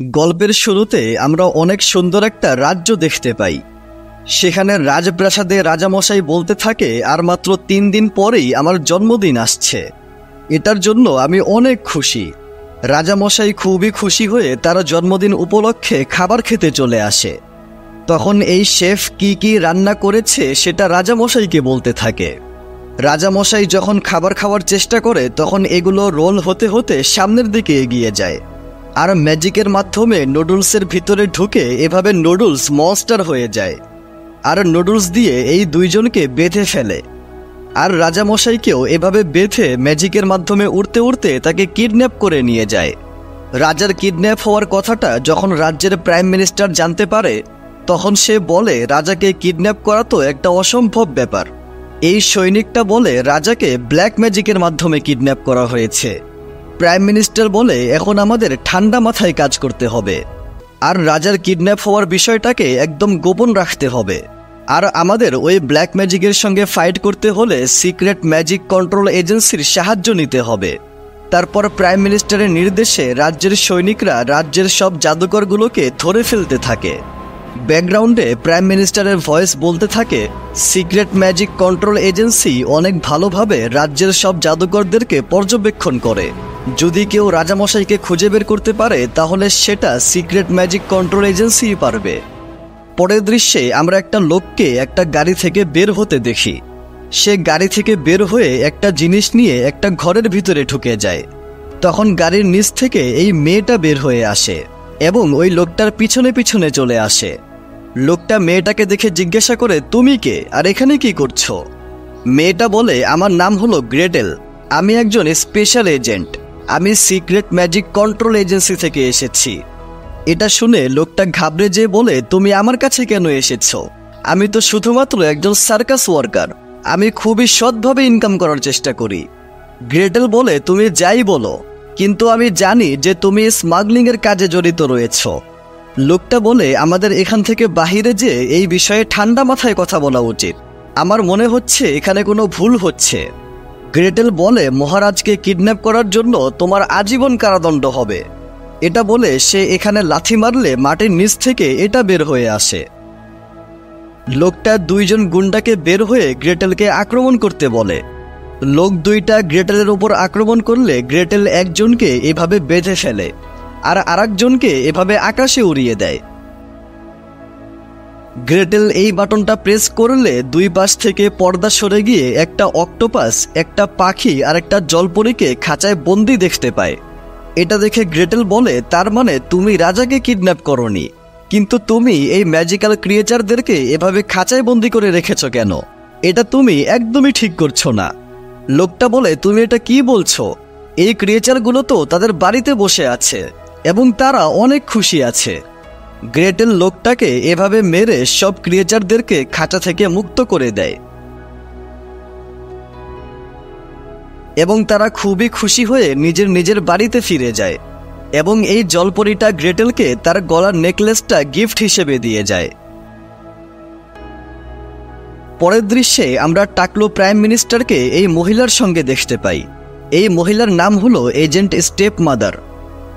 গল্পের শুরুতে আমরা অনেক সুন্দর একটা রাজ্য দেখতে পাই। সেখানে রাজপ্রাসাদে রাজামশাই বলতে থাকে, আর মাত্র 3 দিন পরেই আমার জন্মদিন আসছে। এটার জন্য আমি অনেক খুশি। রাজামশাই খুবই খুশি হয়ে তার জন্মদিন উপলক্ষে খাবার খেতে চলে আসে। তখন এই শেফ কি কি রান্না করেছে সেটা রাজামশাইকে বলতে থাকে। রাজামশাই যখন খাবার খাওয়ার চেষ্টা করে তখন এগুলো রোল হতে হতে সামনের দিকে এগিয়ে যায়, আর ম্যাজিকের মাধ্যমে নুডলসের ভিতরে ঢুকে এভাবে নুডলস মনস্টার হয়ে যায়, আর নুডলস দিয়ে এই দুইজনকে বেঁধে ফেলে। আর রাজামশাইকেও এভাবে বেঁধে ম্যাজিকের মাধ্যমে উড়তে উড়তে তাকে কিডন্যাপ করে নিয়ে যায়। রাজার কিডন্যাপ হওয়ার কথাটা যখন রাজ্যের প্রাইম মিনিস্টার জানতে পারে তখন সে বলে, রাজাকে কিডন্যাপ করা তো একটা অসম্ভব ব্যাপার। এই সৈনিকটা বলে রাজাকে ব্ল্যাক ম্যাজিকের মাধ্যমে কিডন্যাপ করা হয়েছে। প্রাইম মিনিস্টার বলে, এখন আমাদের ঠান্ডা মাথায় কাজ করতে হবে, আর রাজার কিডন্যাপ হওয়ার বিষয়টাকে একদম গোপন রাখতে হবে, আর আমাদের ওই ব্ল্যাক ম্যাজিকের সঙ্গে ফাইট করতে হলে সিক্রেট ম্যাজিক কন্ট্রোল এজেন্সির সাহায্য নিতে হবে। তারপর প্রাইম মিনিস্টারের নির্দেশে রাজ্যের সৈনিকরা রাজ্যের সব জাদুকরগুলোকে ধরে ফেলতে থাকে। ব্যাকগ্রাউন্ডে প্রাইম মিনিস্টারের ভয়েস বলতে থাকে, সিক্রেট ম্যাজিক কন্ট্রোল এজেন্সি অনেক ভালোভাবে রাজ্যের সব জাদুকরদেরকে পর্যবেক্ষণ করে। যদি কেউ রাজামশাইকে খুঁজে বের করতে পারে তাহলে সেটা সিক্রেট ম্যাজিক কন্ট্রোল এজেন্সিই পারবে। পরের দৃশ্যে আমরা একটা লোককে একটা গাড়ি থেকে বের হতে দেখি। সে গাড়ি থেকে বের হয়ে একটা জিনিস নিয়ে একটা ঘরের ভিতরে ঢুকে যায়। তখন গাড়ির নিচ থেকে এই মেয়েটা বের হয়ে আসে এবং ওই লোকটার পিছনে পিছনে চলে আসে। লোকটা মেয়েটাকে দেখে জিজ্ঞাসা করে, তুমি কে, আর এখানে কি করছো? মেয়েটা বলে, আমার নাম হলো গ্রেটেল, আমি একজন স্পেশাল এজেন্ট, আমি সিক্রেট ম্যাজিক কন্ট্রোল এজেন্সি থেকে এসেছি। এটা শুনে লোকটা ঘাবড়ে যেয়ে বলে, তুমি আমার কাছে কেন এসেছো? আমি তো শুধুমাত্র একজন সার্কাস ওয়ার্কার, আমি খুবই সৎভাবে ইনকাম করার চেষ্টা করি। গ্রেটেল বলে, তুমি যাই বলো, কিন্তু আমি জানি যে তুমি স্মাগলিংয়ের কাজে জড়িত রয়েছ। লোকটা বলে, আমাদের এখান থেকে বাহিরে যেয়ে এই বিষয়ে ঠান্ডা মাথায় কথা বলা উচিত, আমার মনে হচ্ছে এখানে কোনো ভুল হচ্ছে। গ্রেটেল বলে, মহারাজকে কিডন্যাপ করার জন্য তোমার আজীবন কারাদণ্ড হবে। এটা বলে সে এখানে লাথি মারলে মাটির নিচ থেকে এটা বের হয়ে আসে। লোকটা 2 জন গুন্ডাকে বের হয়ে গ্রেটেলকে আক্রমণ করতে বলে। লোক 2টা গ্রেটেলের উপর আক্রমণ করলে গ্রেটেল একজনকে এভাবে বেঁধে ফেলে আর আরেকজনকে এভাবে আকাশে উড়িয়ে দেয়। গ্রেটেল এই বাটনটা প্রেস করলে 2 পাশ থেকে পর্দা সরে গিয়ে একটা অক্টোপাস, একটা পাখি আর একটা জলপরীকে খাঁচায় বন্দি দেখতে পায়। এটা দেখে গ্রেটেল বলে, তার মানে তুমি রাজাকে কিডন্যাপ করনি, কিন্তু তুমি এই ম্যাজিক্যাল ক্রিয়েচারদেরকে এভাবে খাঁচায় বন্দি করে রেখেছো কেন? এটা তুমি একদমই ঠিক করছো না। লোকটা বলে, তুমি এটা কি বলছো? এই ক্রিয়েচারগুলো তো তাদের বাড়িতে বসে আছে এবং তারা অনেক খুশি আছে। গ্রেটেল লোকটাকে এভাবে মেরে সব ক্রিয়েচারদেরকে খাঁচা থেকে মুক্ত করে দেয় এবং তারা খুবই খুশি হয়ে নিজের নিজের বাড়িতে ফিরে যায় এবং এই জলপরীটা গ্রেটেলকে তার গলার নেকলেসটা গিফট হিসেবে দিয়ে যায়। পরের দৃশ্যে আমরা টাকলো প্রাইম মিনিস্টারকে এই মহিলার সঙ্গে দেখতে পাই। এই মহিলার নাম হলো agent step mother.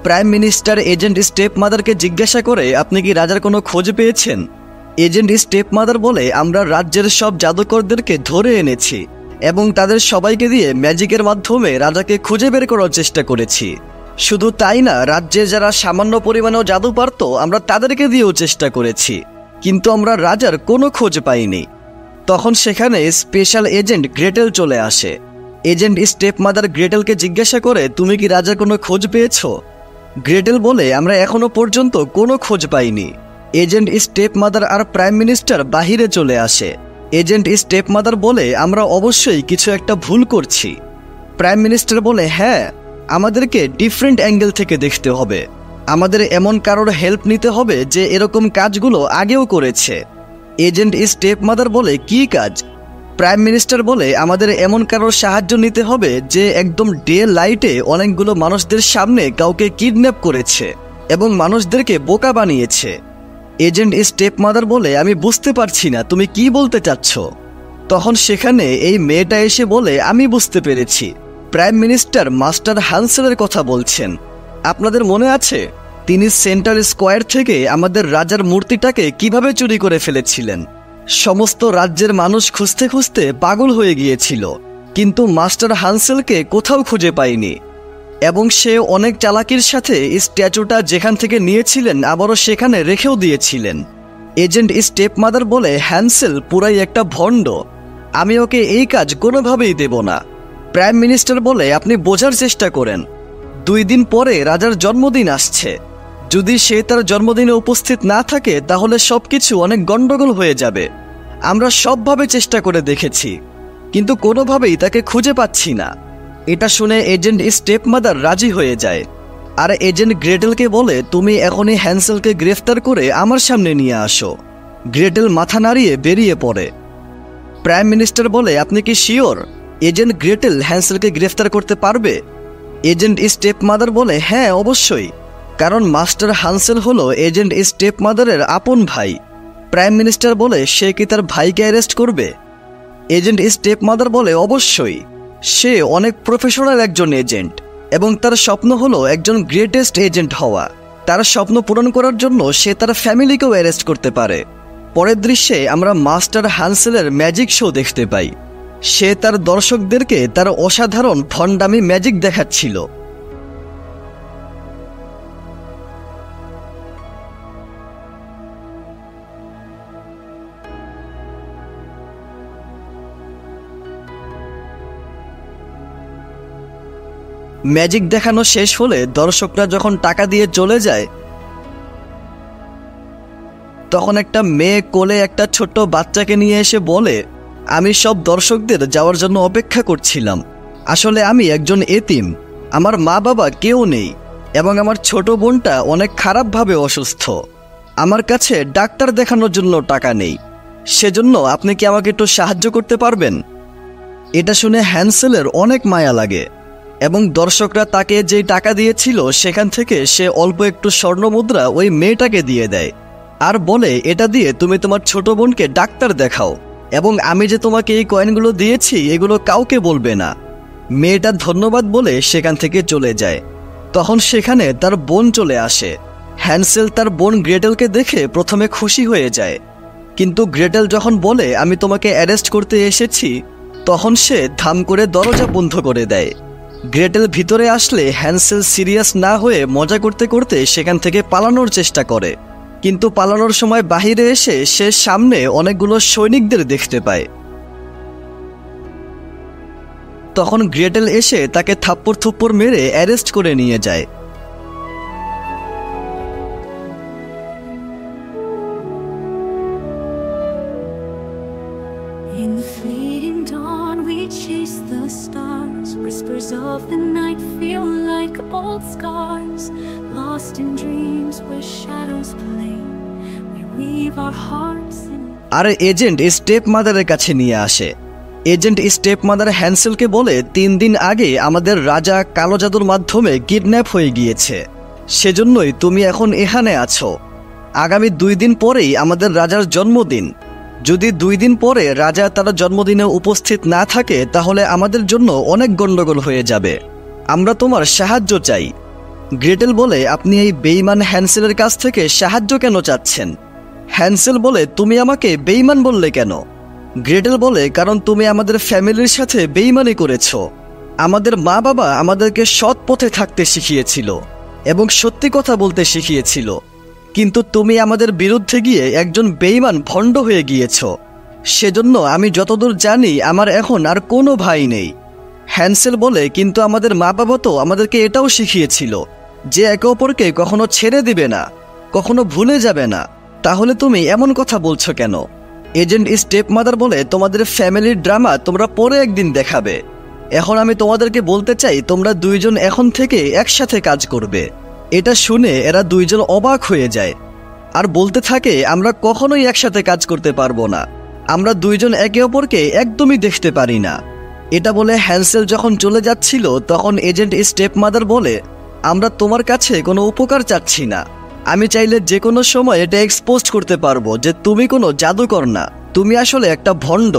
Prime minister agent step মাদারকে জিজ্ঞাসা করে, আপনি কি রাজার কোনো খোঁজ পেয়েছেন? এজেন্ট স্টেপ মাদার বলে, আমরা রাজ্যের সব জাদুকরদেরকে ধরে এনেছি এবং তাদের সবাইকে দিয়ে ম্যাজিকের মাধ্যমে রাজাকে খুঁজে বের করার চেষ্টা করেছি। শুধু তাই না, রাজ্যে যারা সামান্য পরিমাণেও জাদু পারত আমরা তাদেরকে দিয়েও চেষ্টা করেছি, কিন্তু আমরা রাজার কোনো খোঁজ পাইনি। তখন সেখানে স্পেশাল এজেন্ট গ্রেটেল চলে আসে। এজেন্ট স্টেপ মাদার গ্রেটেলকে জিজ্ঞাসা করে, তুমি কি রাজার কোনো খোঁজ পেয়েছো? গ্রেটেল বলে, আমরা এখনো পর্যন্ত কোনো খোঁজ পাইনি। এজেন্ট স্টেপ মাদার আর প্রাইম মিনিস্টার বাহিরে চলে আসে। এজেন্ট স্টেপ মাদার বলে, আমরা অবশ্যই কিছু একটা ভুল করছি। প্রাইম মিনিস্টার বলে, হ্যাঁ, আমাদেরকে ডিফারেন্ট অ্যাঙ্গেল থেকে দেখতে হবে, আমাদের এমন কারোর হেল্প নিতে হবে যে এরকম কাজগুলো আগেও করেছে। এজেন্ট স্টেপ মাদার বলে, কি কাজ? প্রাইম মিনিস্টার বলে, আমাদের এমন কারোর সাহায্য নিতে হবে যে একদম ডে লাইটে অনেকগুলো মানুষদের সামনে কাউকে কিডন্যাপ করেছে এবং মানুষদেরকে বোকা বানিয়েছে। এজেন্ট স্টেপ মাদার বলে, আমি বুঝতে পারছি না তুমি কি বলতে চাচ্ছ। তখন সেখানে এই মেয়েটা এসে বলে, আমি বুঝতে পেরেছি, প্রাইম মিনিস্টার মাস্টার হান্সেলের কথা বলছেন। আপনাদের মনে আছে তিনি সেন্টার স্কোয়ার থেকে আমাদের রাজার মূর্তিটাকে কিভাবে চুরি করে ফেলেছিলেন। সমস্ত রাজ্যের মানুষ খুঁজতে খুঁজতে পাগল হয়ে গিয়েছিল, কিন্তু মাস্টার হানসেলকে কোথাও খুঁজে পায়নি। এবং সে অনেক চালাকির সাথে স্ট্যাচুটা যেখান থেকে নিয়েছিলেন আবারও সেখানে রেখেও দিয়েছিলেন। এজেন্ট স্টেপমাদার বলে, হ্যানসেল পুরাই একটা ভণ্ড, আমি ওকে এই কাজ কোনোভাবেই দেব না। প্রাইম মিনিস্টার বলে, আপনি বোঝার চেষ্টা করেন, 2 দিন পরে রাজার জন্মদিন আসছে। যদি সে তার জন্মদিনে উপস্থিত না থাকে তাহলে সবকিছু অনেক গন্ডগোল হয়ে যাবে। আমরা সবভাবে চেষ্টা করে দেখেছি, কিন্তু কোনোভাবেই তাকে খুঁজে পাচ্ছি না। এটা শুনে এজেন্ট স্টেপমাদার রাজি হয়ে যায়, আর এজেন্ট গ্রেটেলকে বলে, তুমি এখনই হ্যানসেলকে গ্রেফতার করে আমার সামনে নিয়ে আসো। গ্রেটেল মাথা নাড়িয়ে বেরিয়ে পড়ে। প্রাইম মিনিস্টার বলে, আপনি কি শিওর এজেন্ট গ্রেটেল হ্যানসেলকে গ্রেফতার করতে পারবে? এজেন্ট স্টেপমাদার বলে, হ্যাঁ অবশ্যই, কারণ মাস্টার হানসেল হলো এজেন্ট স্টেপমাদারের আপন ভাই। প্রাইম মিনিস্টার বলে, সে কি তার ভাইকে অ্যারেস্ট করবে? এজেন্ট স্টেপমাদার বলে, অবশ্যই, সে অনেক প্রফেশনাল একজন এজেন্ট এবং তার স্বপ্ন হলো একজন গ্রেটেস্ট এজেন্ট হওয়া। তার স্বপ্ন পূরণ করার জন্য সে তার ফ্যামিলিকেও অ্যারেস্ট করতে পারে। পরের দৃশ্যে আমরা মাস্টার হানসেলের ম্যাজিক শো দেখতে পাই। সে তার দর্শকদেরকে তার অসাধারণ ভণ্ডামি ম্যাজিক দেখাচ্ছিল। ম্যাজিক দেখানো শেষ হলে দর্শকরা যখন টাকা দিয়ে চলে যায়, তখন একটা মেয়ে কোলে একটা ছোট্ট বাচ্চাকে নিয়ে এসে বলে, আমি সব দর্শকদের যাওয়ার জন্য অপেক্ষা করছিলাম। আসলে আমি একজন এতিম, আমার মা বাবা কেউ নেই এবং আমার ছোট বোনটা অনেক খারাপভাবে অসুস্থ। আমার কাছে ডাক্তার দেখানোর জন্য টাকা নেই, সেজন্য আপনি কি আমাকে একটু সাহায্য করতে পারবেন? এটা শুনে হ্যানসেলের অনেক মায়া লাগে এবং দর্শকরা তাকে যেই টাকা দিয়েছিল সেখান থেকে সে অল্প একটু স্বর্ণমুদ্রা ওই মেয়েটাকে দিয়ে দেয় আর বলে, এটা দিয়ে তুমি তোমার ছোট বোনকে ডাক্তার দেখাও এবং আমি যে তোমাকে এই কয়েনগুলো দিয়েছি এগুলো কাউকে বলবে না। মেয়েটা ধন্যবাদ বলে সেখান থেকে চলে যায়। তখন সেখানে তার বোন চলে আসে। হ্যানসেল তার বোন গ্রেটেলকে দেখে প্রথমে খুশি হয়ে যায়, কিন্তু গ্রেটেল যখন বলে, আমি তোমাকে অ্যারেস্ট করতে এসেছি, তখন সে ধাম করে দরজা বন্ধ করে দেয়। গ্রেটেল ভিতরে আসলে হ্যানসেল সিরিয়াস না হয়ে মজা করতে করতে সেখান থেকে পালানোর চেষ্টা করে, কিন্তু পালানোর সময় বাহিরে এসে সে সামনে অনেকগুলো সৈনিকদের দেখতে পায়। তখন গ্রেটেল এসে তাকে থাপ্পড় থুপ্পড় মেরে অ্যারেস্ট করে নিয়ে যায়। In the fading dawn we chase the stars. Whispers of the night feel like old scars. Lost in dreams where shadows play. We weave our hearts in. আর এজেন্ট স্টেপ মাদারের কাছে নিয়ে আসে। এজেন্ট স্টেপ মাদার হ্যানসেলকে বলে, 3 দিন আগে আমাদের রাজা কালো জাদুর মাধ্যমে কিডন্যাপ হয়ে গিয়েছে, সেজন্যই তুমি এখন এখানে আছো। আগামী 2 দিন পরেই আমাদের রাজার জন্মদিন। যদি 2 দিন পরে রাজা তার জন্মদিনে উপস্থিত না থাকে তাহলে আমাদের জন্য অনেক গন্ডগোল হয়ে যাবে। আমরা তোমার সাহায্য চাই। গ্রেটেল বলে, আপনি এই বেঈমান হ্যানসেলের কাছ থেকে সাহায্য কেন চাচ্ছেন? হ্যানসেল বলে, তুমি আমাকে বেঈমান বললে কেন? গ্রেটেল বলে, কারণ তুমি আমাদের ফ্যামিলির সাথে বেঈমানি করেছ। আমাদের মা বাবা আমাদেরকে সৎ পথে থাকতে শিখিয়েছিল এবং সত্যি কথা বলতে শিখিয়েছিল, কিন্তু তুমি আমাদের বিরুদ্ধে গিয়ে একজন বেঈমান ভণ্ড হয়ে গিয়েছ। সেজন্য আমি যতদূর জানি আমার এখন আর কোনো ভাই নেই। হ্যানসেল বলে, কিন্তু আমাদের মা বাবা তো আমাদেরকে এটাও শিখিয়েছিল যে একে অপরকে কখনো ছেড়ে দিবে না, কখনো ভুলে যাবে না। তাহলে তুমি এমন কথা বলছো কেন? এজেন্ট স্টেপ মাদার বলে, তোমাদের ফ্যামিলির ড্রামা তোমরা পরে একদিন দেখাবে। এখন আমি তোমাদেরকে বলতে চাই, তোমরা 2 জন এখন থেকে একসাথে কাজ করবে। এটা শুনে এরা 2 জন অবাক হয়ে যায় আর বলতে থাকে, আমরা কখনোই একসাথে কাজ করতে পারবো না, আমরা 2 জন একে অপরকে একদমই দেখতে পারি না। এটা বলে হ্যানসেল যখন চলে যাচ্ছিল তখন এজেন্ট স্টেপ মাদার বলে, আমরা তোমার কাছে কোনো উপকার চাচ্ছি না, আমি চাইলে যে কোনো সময় এটা এক্সপোজ করতে পারবো যে তুমি কোনো জাদুকর না, তুমি আসলে একটা ভণ্ড,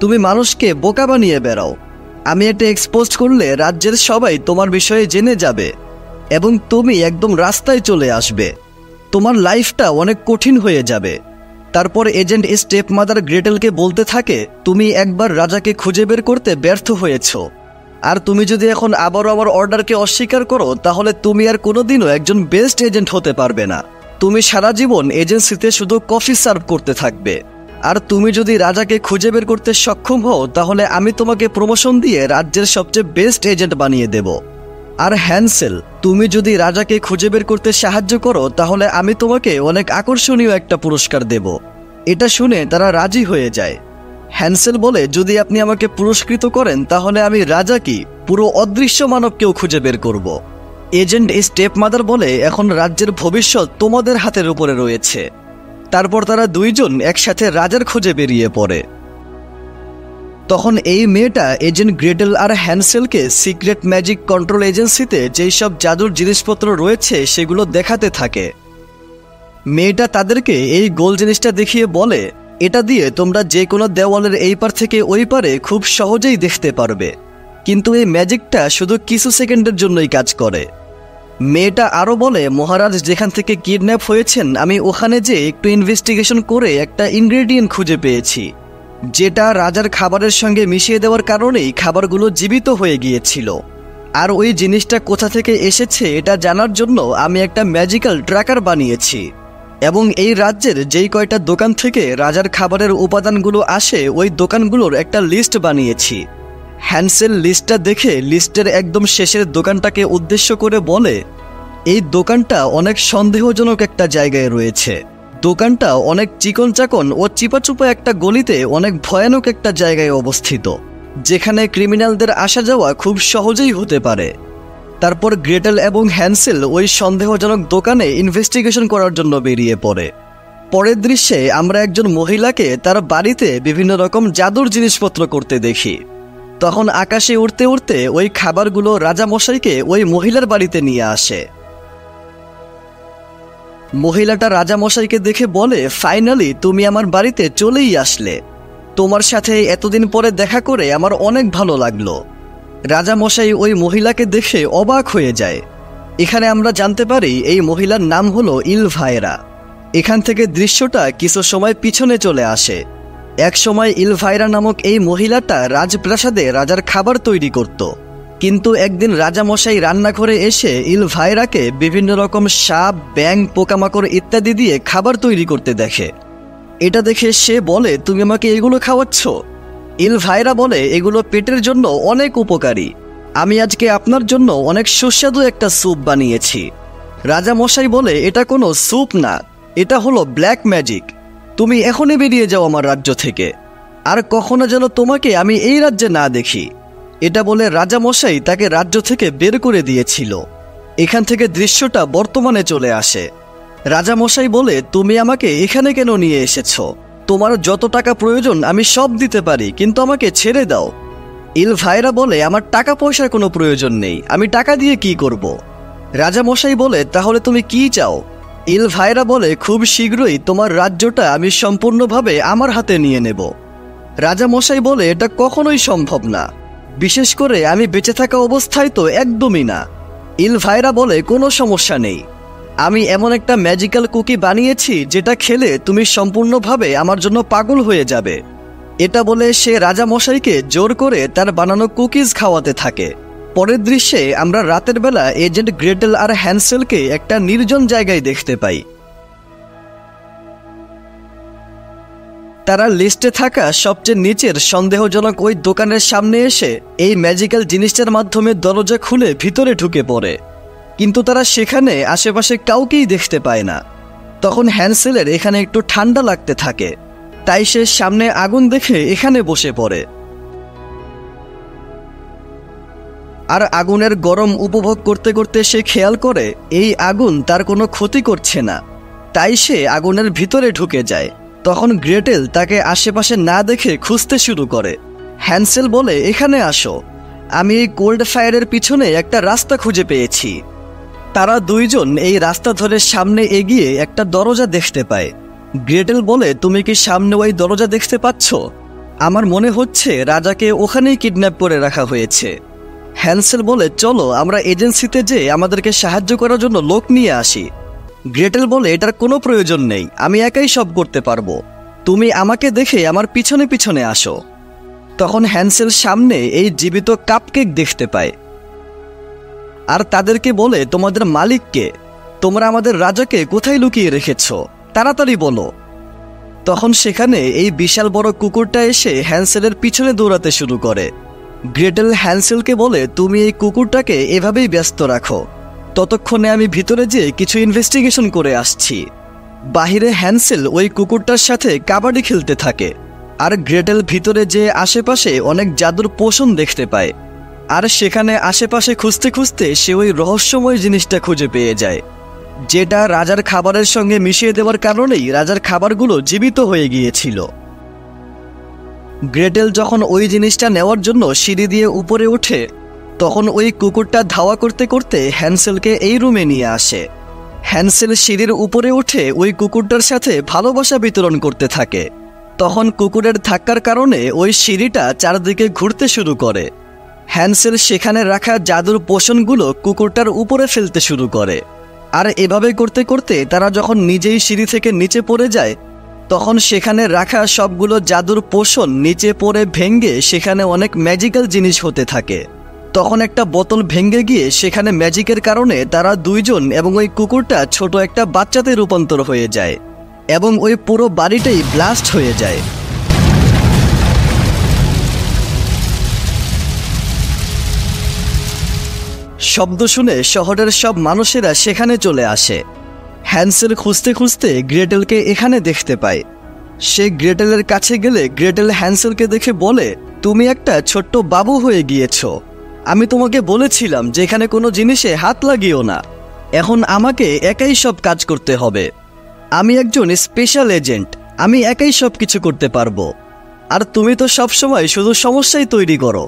তুমি মানুষকে বোকা বানিয়ে বেড়াও। আমি এটা এক্সপোজ করলে রাজ্যের সবাই তোমার বিষয়ে জেনে যাবে। এবং তুমি একদম রাস্তায় চলে আসবে। তোমার লাইফটা অনেক কঠিন হয়ে যাবে। তারপর এজেন্ট স্টেপ মাদার গ্রেটেলকে বলতে থাকে, তুমি একবার রাজাকে খুঁজে বের করতে ব্যর্থ হয়েছ, আর তুমি যদি এখন আবারও আমার অর্ডারকে অস্বীকার করো তাহলে তুমি আর কোনোদিনও একজন বেস্ট এজেন্ট হতে পারবে না। তুমি সারা জীবন এজেন্সিতে শুধু কফি সার্ভ করতে থাকবে। আর তুমি যদি রাজাকে খুঁজে বের করতে সক্ষম হও তাহলে আমি তোমাকে প্রমোশন দিয়ে রাজ্যের সবচেয়ে বেস্ট এজেন্ট বানিয়ে দেব। আর হ্যান্সেল, তুমি যদি রাজাকে খুঁজে বের করতে সাহায্য করো তাহলে আমি তোমাকে অনেক আকর্ষণীয় একটা পুরস্কার দেব। এটা শুনে তারা রাজি হয়ে যায়। হ্যান্সেল বলে, যদি আপনি আমাকে পুরস্কৃত করেন তাহলে আমি রাজা কি পুরো অদৃশ্য মানবকেও খুঁজে বের করব। এজেন্ট স্টেপ মাদার বলে, এখন রাজ্যের ভবিষ্যৎ তোমাদের হাতের উপরে রয়েছে। তারপর তারা দুইজন একসাথে রাজার খোঁজে বেরিয়ে পড়ে। তখন এই মেয়েটা এজেন্ট গ্রেটেল আর হ্যান্সেলকে সিক্রেট ম্যাজিক কন্ট্রোল এজেন্সিতে যেই সব জাদুর জিনিসপত্র রয়েছে সেগুলো দেখাতে থাকে। মেয়েটা তাদেরকে এই গোল জিনিসটা দেখিয়ে বলে, এটা দিয়ে তোমরা যে কোনো দেওয়ালের এই পার থেকে ওই পারে খুব সহজেই দেখতে পারবে, কিন্তু এই ম্যাজিকটা শুধু কিছু সেকেন্ডের জন্যই কাজ করে। মেয়েটা আরও বলে, মহারাজ যেখান থেকে কিডন্যাপ হয়েছেন আমি ওখানে যে একটু ইনভেস্টিগেশন করে একটা ইনগ্রেডিয়েন্ট খুঁজে পেয়েছি, যেটা রাজার খাবারের সঙ্গে মিশিয়ে দেওয়ার কারণেই খাবারগুলো জীবিত হয়ে গিয়েছিল। আর ওই জিনিসটা কোথা থেকে এসেছে এটা জানার জন্য আমি একটা ম্যাজিক্যাল ট্র্যাকার বানিয়েছি, এবং এই রাজ্যের যেই কয়টা দোকান থেকে রাজার খাবারের উপাদানগুলো আসে ওই দোকানগুলোর একটা লিস্ট বানিয়েছি। হ্যান্সেল লিস্টটা দেখে লিস্টের একদম শেষের দোকানটাকে উদ্দেশ্য করে বলে, এই দোকানটা অনেক সন্দেহজনক একটা জায়গায় রয়েছে। দোকানটা অনেক চিকন চাকন ও চিপাচুপা একটা গলিতে অনেক ভয়ানক একটা জায়গায় অবস্থিত, যেখানে ক্রিমিনালদের আসা যাওয়া খুব সহজেই হতে পারে। তারপর গ্রেটেল এবং হ্যান্সেল ওই সন্দেহজনক দোকানে ইনভেস্টিগেশন করার জন্য বেরিয়ে পড়ে। পরের দৃশ্যে আমরা একজন মহিলাকে তার বাড়িতে বিভিন্ন রকম জাদুর জিনিসপত্র করতে দেখি। তখন আকাশে উড়তে উড়তে ওই খাবারগুলো রাজামশাইকে ওই মহিলার বাড়িতে নিয়ে আসে। মহিলাটা রাজামশাইকে দেখে বলে, ফাইনালি তুমি আমার বাড়িতে চলেই আসলে। তোমার সাথে এতদিন পরে দেখা করে আমার অনেক ভালো লাগলো। রাজামশাই ওই মহিলাকে দেখে অবাক হয়ে যায়। এখানে আমরা জানতে পারি এই মহিলার নাম হলো ইলভায়রা। এখান থেকে দৃশ্যটা কিছু সময় পিছনে চলে আসে। এক সময় ইলভায়রা নামক এই মহিলাটা রাজপ্রাসাদে রাজার খাবার তৈরি করত, কিন্তু একদিন রাজামশাই রান্নাঘরে এসে ইলভায়রাকে বিভিন্ন রকম সাপ, ব্যাঙ, পোকামাকড় ইত্যাদি দিয়ে খাবার তৈরি করতে দেখে। এটা দেখে সে বলে, তুমি আমাকে এগুলো খাওয়াচ্ছ? ইলভায়রা বলে, এগুলো পেটের জন্য অনেক উপকারী। আমি আজকে আপনার জন্য অনেক সুস্বাদু একটা স্যুপ বানিয়েছি। রাজামশাই বলে, এটা কোনো স্যুপ না, এটা হলো ব্ল্যাক ম্যাজিক। তুমি এখনই বেরিয়ে যাও আমার রাজ্য থেকে, আর কখনো যেন তোমাকে আমি এই রাজ্যে না দেখি। এটা বলে রাজামশাই তাকে রাজ্য থেকে বের করে দিয়েছিল। এখান থেকে দৃশ্যটা বর্তমানে চলে আসে। রাজামশাই বলে, তুমি আমাকে এখানে কেন নিয়ে এসেছো? তোমার যত টাকা প্রয়োজন আমি সব দিতে পারি, কিন্তু আমাকে ছেড়ে দাও। ইলভায়রা বলে, আমার টাকা পয়সার কোনো প্রয়োজন নেই, আমি টাকা দিয়ে কি করব? রাজামশাই বলে, তাহলে তুমি কি চাও? ইলভায়রা বলে, খুব শীঘ্রই তোমার রাজ্যটা আমি সম্পূর্ণভাবে আমার হাতে নিয়ে নেব। রাজামশাই বলে, এটা কখনোই সম্ভব না, বিশেষ করে আমি বেঁচে থাকা অবস্থায় তো একদমই না। ইলভায়রা বলে, কোনো সমস্যা নেই, আমি এমন একটা ম্যাজিক্যাল কুকি বানিয়েছি যেটা খেলে তুমি সম্পূর্ণভাবে আমার জন্য পাগল হয়ে যাবে। এটা বলে সে রাজামশাইকে জোর করে তার বানানো কুকিজ খাওয়াতে থাকে। পরের দৃশ্যে আমরা রাতের বেলা এজেন্ট গ্রেটেল আর হ্যান্সেলকে একটা নির্জন জায়গায় দেখতে পাই। তারা লিস্টে থাকা সবচেয়ে নিচের সন্দেহজনক ওই দোকানের সামনে এসে এই ম্যাজিক্যাল জিনিসটার মাধ্যমে দরজা খুলে ভিতরে ঢুকে পড়ে, কিন্তু তারা সেখানে আশেপাশে কাউকেই দেখতে পায় না। তখন হ্যান্সেলের এখানে একটু ঠান্ডা লাগতে থাকে, তাই সে সামনে আগুন দেখে এখানে বসে পড়ে। আর আগুনের গরম উপভোগ করতে করতে সে খেয়াল করে এই আগুন তার কোনো ক্ষতি করছে না, তাই সে আগুনের ভিতরে ঢুকে যায়। তখন গ্রেটেল তাকে আশেপাশে না দেখে খুঁজতে শুরু করে। হ্যান্সেল বলে, এখানে আসো, আমি এই কোল্ড ফায়ারের পিছনে একটা রাস্তা খুঁজে পেয়েছি। তারা দুইজন এই রাস্তা ধরে সামনে এগিয়ে একটা দরজা দেখতে পায়। গ্রেটেল বলে, তুমি কি সামনে ওই দরজা দেখতে পাচ্ছ? আমার মনে হচ্ছে রাজাকে ওখানেই কিডন্যাপ করে রাখা হয়েছে। হ্যান্সেল বলে, চলো আমরা এজেন্সিতে যেয়ে আমাদেরকে সাহায্য করার জন্য লোক নিয়ে আসি। গ্রেটেল বলে, এটার কোনো প্রয়োজন নেই, আমি একাই সব করতে পারবো, তুমি আমাকে দেখে আমার পিছনে পিছনে আসো। তখন হ্যান্সেল সামনে এই জীবিত কাপকেক দেখতে পায় আর তাদেরকে বলে, তোমাদের মালিককে, তোমরা আমাদের রাজাকে কোথায় লুকিয়ে রেখেছ, তাড়াতাড়ি বলো। তখন সেখানে এই বিশাল বড় কুকুরটা এসে হ্যান্সেলের পিছনে দৌড়াতে শুরু করে। গ্রেটেল হ্যান্সেলকে বলে, তুমি এই কুকুরটাকে এভাবেই ব্যস্ত রাখো, ততক্ষণে আমি ভিতরে যেয়ে কিছু ইনভেস্টিগেশন করে আসছি। বাহিরে হ্যান্সেল ওই কুকুরটার সাথে কাবাডি খেলতে থাকে আর গ্রেটেল ভিতরে যেয়ে আশেপাশে অনেক জাদুর পোষণ দেখতে পায় আর সেখানে আশেপাশে খুঁজতে খুঁজতে সে ওই রহস্যময় জিনিসটা খুঁজে পেয়ে যায়, যেটা রাজার খাবারের সঙ্গে মিশিয়ে দেওয়ার কারণেই রাজার খাবারগুলো জীবিত হয়ে গিয়েছিল। গ্রেটেল যখন ওই জিনিসটা নেওয়ার জন্য সিঁড়ি দিয়ে উপরে ওঠে, তখন ওই কুকুরটা ধাওয়া করতে করতে হ্যান্সেলকে এই রুমে নিয়ে আসে। হ্যান্সেল সিঁড়ির উপরে উঠে ওই কুকুরটার সাথে ভালোবাসা বিতরণ করতে থাকে। তখন কুকুরের ধাক্কার কারণে ওই সিঁড়িটা চারদিকে ঘুরতে শুরু করে। হ্যান্সেল সেখানে রাখা জাদুর পোষণগুলো কুকুরটার উপরে ফেলতে শুরু করে আর এভাবে করতে করতে তারা যখন নিজেই সিঁড়ি থেকে নিচে পড়ে যায়, তখন সেখানে রাখা সবগুলো জাদুর পোষণ নিচে পড়ে ভেঙে সেখানে অনেক ম্যাজিক্যাল জিনিস হতে থাকে। তখন একটা বোতল ভেঙে গিয়ে সেখানে ম্যাজিকের কারণে তারা দুইজন এবং ওই কুকুরটা ছোট একটা বাচ্চাতে রূপান্তর হয়ে যায় এবং ওই পুরো বাড়িটাই ব্লাস্ট হয়ে যায়। শব্দ শুনে শহরের সব মানুষেরা সেখানে চলে আসে। হ্যান্সেল খুঁজতে খুঁজতে গ্রেটেলকে এখানে দেখতে পায়। সে গ্রেটেলের কাছে গেলে গ্রেটেল হ্যান্সেলকে দেখে বলে, তুমি একটা ছোট্ট বাবু হয়ে গিয়েছো, আমি তোমাকে বলেছিলাম যে এখানে কোনো জিনিসে হাত লাগিও না, এখন আমাকে একাই সব কাজ করতে হবে, আমি একজন স্পেশাল এজেন্ট, আমি একাই সব কিছু করতে পারবো, আর তুমি তো সবসময় শুধু সমস্যাই তৈরি করো।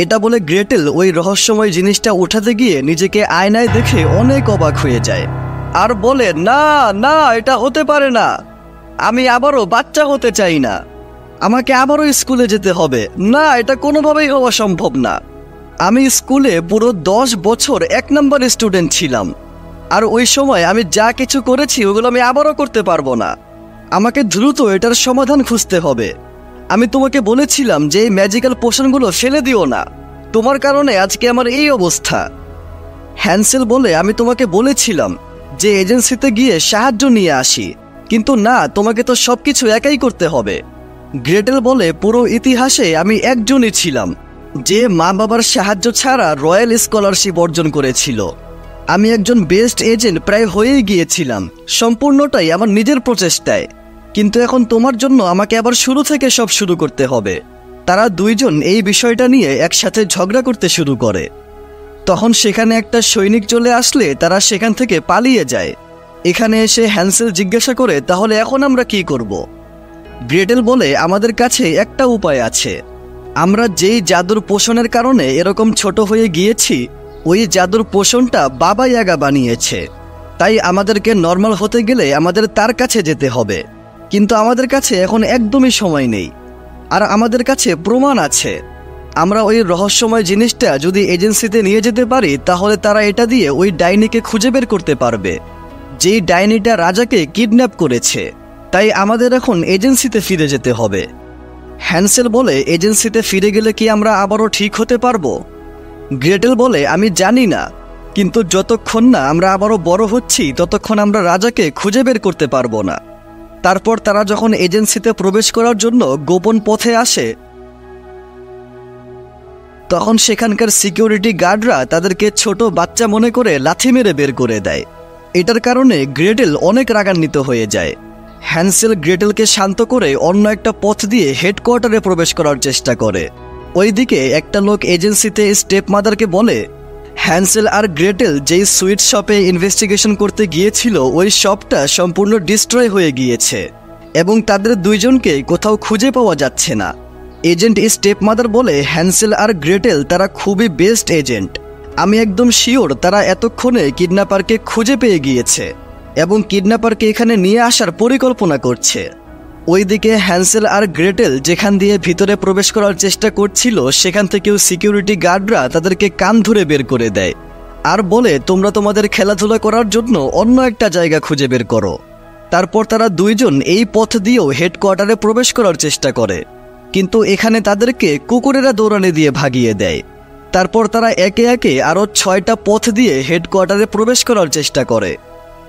এটা বলে গ্রেটেল ওই রহস্যময় জিনিসটা উঠাতে গিয়ে নিজেকে আয়নায় দেখে অনেক অবাক হয়ে যায় আর বলে, না না, এটা হতে পারে না, আমি আবারও বাচ্চা হতে চাই না, আমাকে আবারও স্কুলে যেতে হবে, না এটা কোনোভাবেই হওয়া সম্ভব না, আমি স্কুলে পুরো 10 বছর 1 নম্বর স্টুডেন্ট ছিলাম আর ওই সময় আমি যা কিছু করেছি ওগুলো আমি আবারও করতে পারবো না, আমাকে দ্রুত এটার সমাধান খুঁজতে হবে, আমি তোমাকে বলেছিলাম যে এই ম্যাজিক্যাল পোশনগুলো ফেলে দিও না, তোমার কারণে আজকে আমার এই অবস্থা। হ্যান্সেল বলে, আমি তোমাকে বলেছিলাম যে এজেন্সিতে গিয়ে সাহায্য নিয়ে আসি, কিন্তু না, তোমাকে তো সবকিছু একাই করতে হবে। গ্রেটেল বলে, পুরো ইতিহাসে আমি একজনই ছিলাম যে মা বাবার সাহায্য ছাড়া রয়্যাল স্কলারশিপ অর্জন করেছিল, আমি একজন বেস্ট এজেন্ট প্রায় হয়েই গিয়েছিলাম, সম্পূর্ণটাই আমার নিজের প্রচেষ্টায়, কিন্তু এখন তোমার জন্য আমাকে আবার শুরু থেকে সব শুরু করতে হবে। তারা দুইজন এই বিষয়টা নিয়ে একসাথে ঝগড়া করতে শুরু করে। তখন সেখানে একটা সৈনিক চলে আসলে তারা সেখান থেকে পালিয়ে যায়। এখানে এসে হ্যান্সেল জিজ্ঞাসা করে, তাহলে এখন আমরা কি করব? গ্রেটেল বলে, আমাদের কাছে একটা উপায় আছে, আমরা যেই জাদুর পোষণের কারণে এরকম ছোট হয়ে গিয়েছি, ওই জাদুর পোষণটা বাবা ইয়াগা বানিয়েছে, তাই আমাদেরকে নর্মাল হতে গেলে আমাদের তার কাছে যেতে হবে, কিন্তু আমাদের কাছে এখন একদমই সময় নেই আর আমাদের কাছে প্রমাণ আছে, আমরা ওই রহস্যময় জিনিসটা যদি এজেন্সিতে নিয়ে যেতে পারি তাহলে তারা এটা দিয়ে ওই ডাইনিকে খুঁজে বের করতে পারবে, যেই ডাইনিটা রাজাকে কিডন্যাপ করেছে, তাই আমাদের এখন এজেন্সিতে ফিরে যেতে হবে। হ্যান্সেল বলে, এজেন্সিতে ফিরে গেলে কি আমরা আবারও ঠিক হতে পারবো? গ্রেটেল বলে, আমি জানি না, কিন্তু যতক্ষণ না আমরা আবারও বড় হচ্ছি ততক্ষণ আমরা রাজাকে খুঁজে বের করতে পারবো না। তারপর তারা যখন এজেন্সিতে প্রবেশ করার জন্য গোপন পথে আসে, তখন সেখানকার সিকিউরিটি গার্ডরা তাদেরকে ছোট বাচ্চা মনে করে লাথি মেরে বের করে দেয়। এটার কারণে গ্রেটেল অনেক রাগান্বিত হয়ে যায়। হ্যান্সেল গ্রেটেলকে শান্ত করে অন্য একটা পথ দিয়ে হেডকোয়ার্টারে প্রবেশ করার চেষ্টা করে। ওইদিকে একটা লোক এজেন্সিতে স্টেপ মাদারকে বলে, হ্যান্সেল আর গ্রেটেল যেই সুইট শপে ইনভেস্টিগেশন করতে গিয়েছিল ওই শপটা সম্পূর্ণ ডিস্ট্রয় হয়ে গিয়েছে এবং তাদের দুইজনকে কোথাও খুঁজে পাওয়া যাচ্ছে না। এজেন্ট স্টেপ মাদার বলে, হ্যান্সেল আর গ্রেটেল তারা খুবই বেস্ট এজেন্ট, আমি একদম শিওর তারা এতক্ষণে কিডন্যাপারকে খুঁজে পেয়ে গিয়েছে এবং কিডন্যাপারকে এখানে নিয়ে আসার পরিকল্পনা করছে। ওইদিকে হ্যান্সেল আর গ্রেটেল যেখান দিয়ে ভিতরে প্রবেশ করার চেষ্টা করছিল সেখান থেকেও সিকিউরিটি গার্ডরা তাদেরকে কান ধরে বের করে দেয় আর বলে, তোমরা তোমাদের খেলাধুলা করার জন্য অন্য একটা জায়গা খুঁজে বের করো। তারপর তারা দুইজন এই পথ দিয়েও হেডকোয়ার্টারে প্রবেশ করার চেষ্টা করে, কিন্তু এখানে তাদেরকে কুকুরেরা দৌড়ানি দিয়ে ভাগিয়ে দেয়। তারপর তারা একে একে আরও 6টা পথ দিয়ে হেডকোয়ার্টারে প্রবেশ করার চেষ্টা করে,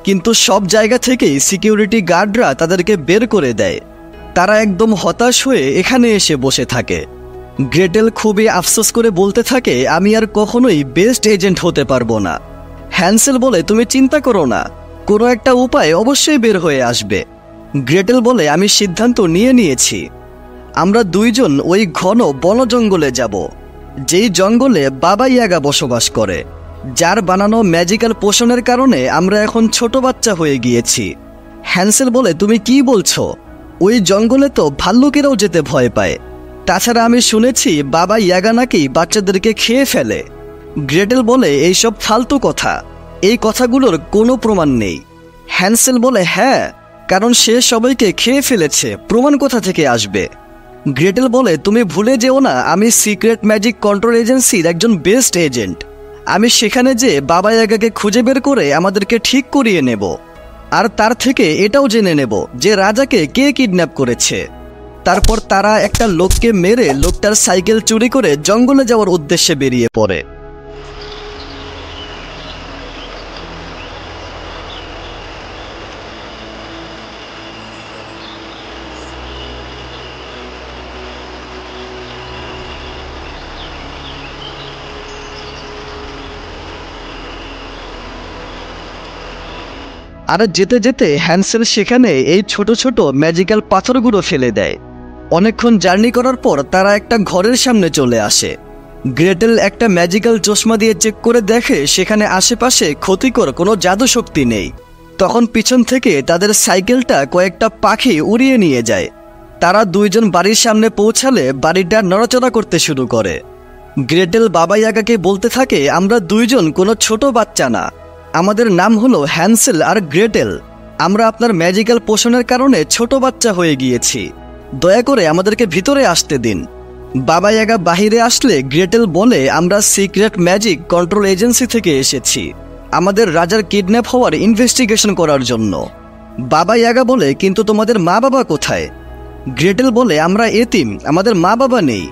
কিন্তু সব জায়গা থেকেই সিকিউরিটি গার্ডরা তাদেরকে বের করে দেয়। তারা একদম হতাশ হয়ে এখানে এসে বসে থাকে। গ্রেটেল খুবই আফসোস করে বলতে থাকে, আমি আর কখনোই বেস্ট এজেন্ট হতে পারবো না। হ্যান্সেল বলে, তুমি চিন্তা করো না, কোনো একটা উপায় অবশ্যই বের হয়ে আসবে। গ্রেটেল বলে, আমি সিদ্ধান্ত নিয়ে নিয়েছি, আমরা দুইজন ওই ঘন বন জঙ্গলে যাব, যেই জঙ্গলে বাবা ইয়াগা বসবাস করে, যার বানানো ম্যাজিক্যাল পোশনের কারণে আমরা এখন ছোট বাচ্চা হয়ে গিয়েছি। হ্যান্সেল বলে, তুমি কি বলছো? ওই জঙ্গলে তো ভাল্লুকেরাও যেতে ভয় পায়, তাছাড়া আমি শুনেছি বাবা ইয়াগা নাকি বাচ্চাদেরকে খেয়ে ফেলে। গ্রেটেল বলে, এইসব ফালতু কথা, এই কথাগুলোর কোনো প্রমাণ নেই। হ্যান্সেল বলে, হ্যাঁ, কারণ সে সবাইকে খেয়ে ফেলেছে, প্রমাণ কোথা থেকে আসবে? গ্রেটেল বলে, তুমি ভুলে যেও না, আমি সিক্রেট ম্যাজিক কন্ট্রোল এজেন্সির একজন বেস্ট এজেন্ট। আমি সেখানে যে বাবা ইয়াগাকে খুঁজে বের করে আমাদেরকে ঠিক করিয়ে নেব, আর তার থেকে এটাও জেনে নেব যে রাজাকে কে কিডন্যাপ করেছে। তারপর তারা একটা লোককে মেরে লোকটার সাইকেল চুরি করে জঙ্গলে যাওয়ার উদ্দেশ্যে বেরিয়ে পড়ে। আর যেতে যেতে হ্যান্সেল সেখানে এই ছোট ছোট ম্যাজিক্যাল পাথরগুলো ফেলে দেয়। অনেকক্ষণ জার্নি করার পর তারা একটা ঘরের সামনে চলে আসে। গ্রেটেল একটা ম্যাজিক্যাল চশমা দিয়ে চেক করে দেখে সেখানে আশেপাশে ক্ষতিকর কোনো জাদু শক্তি নেই। তখন পিছন থেকে তাদের সাইকেলটা কয়েকটা পাখি উড়িয়ে নিয়ে যায়। তারা দুইজন বাড়ির সামনে পৌঁছালে বাড়িটা নড়াচড়া করতে শুরু করে। গ্রেটেল বাবা ইয়াগাকে বলতে থাকে, আমরা দুইজন কোনো ছোট বাচ্চা না, আমাদের নাম হলো হ্যান্সেল আর গ্রেটেল। আমরা আপনার ম্যাজিক্যাল পোশনের কারণে ছোট বাচ্চা হয়ে গিয়েছি, দয়া করে আমাদেরকে ভিতরে আসতে দিন। বাবা ইয়াগা বাহিরে আসলে গ্রেটেল বলে, আমরা সিক্রেট ম্যাজিক কন্ট্রোল এজেন্সি থেকে এসেছি, আমাদের রাজার কিডন্যাপ হওয়ার ইনভেস্টিগেশন করার জন্য। বাবা ইয়াগা বলে, কিন্তু তোমাদের মা বাবা কোথায়? গ্রেটেল বলে, আমরা এতিম, আমাদের মা বাবা নেই।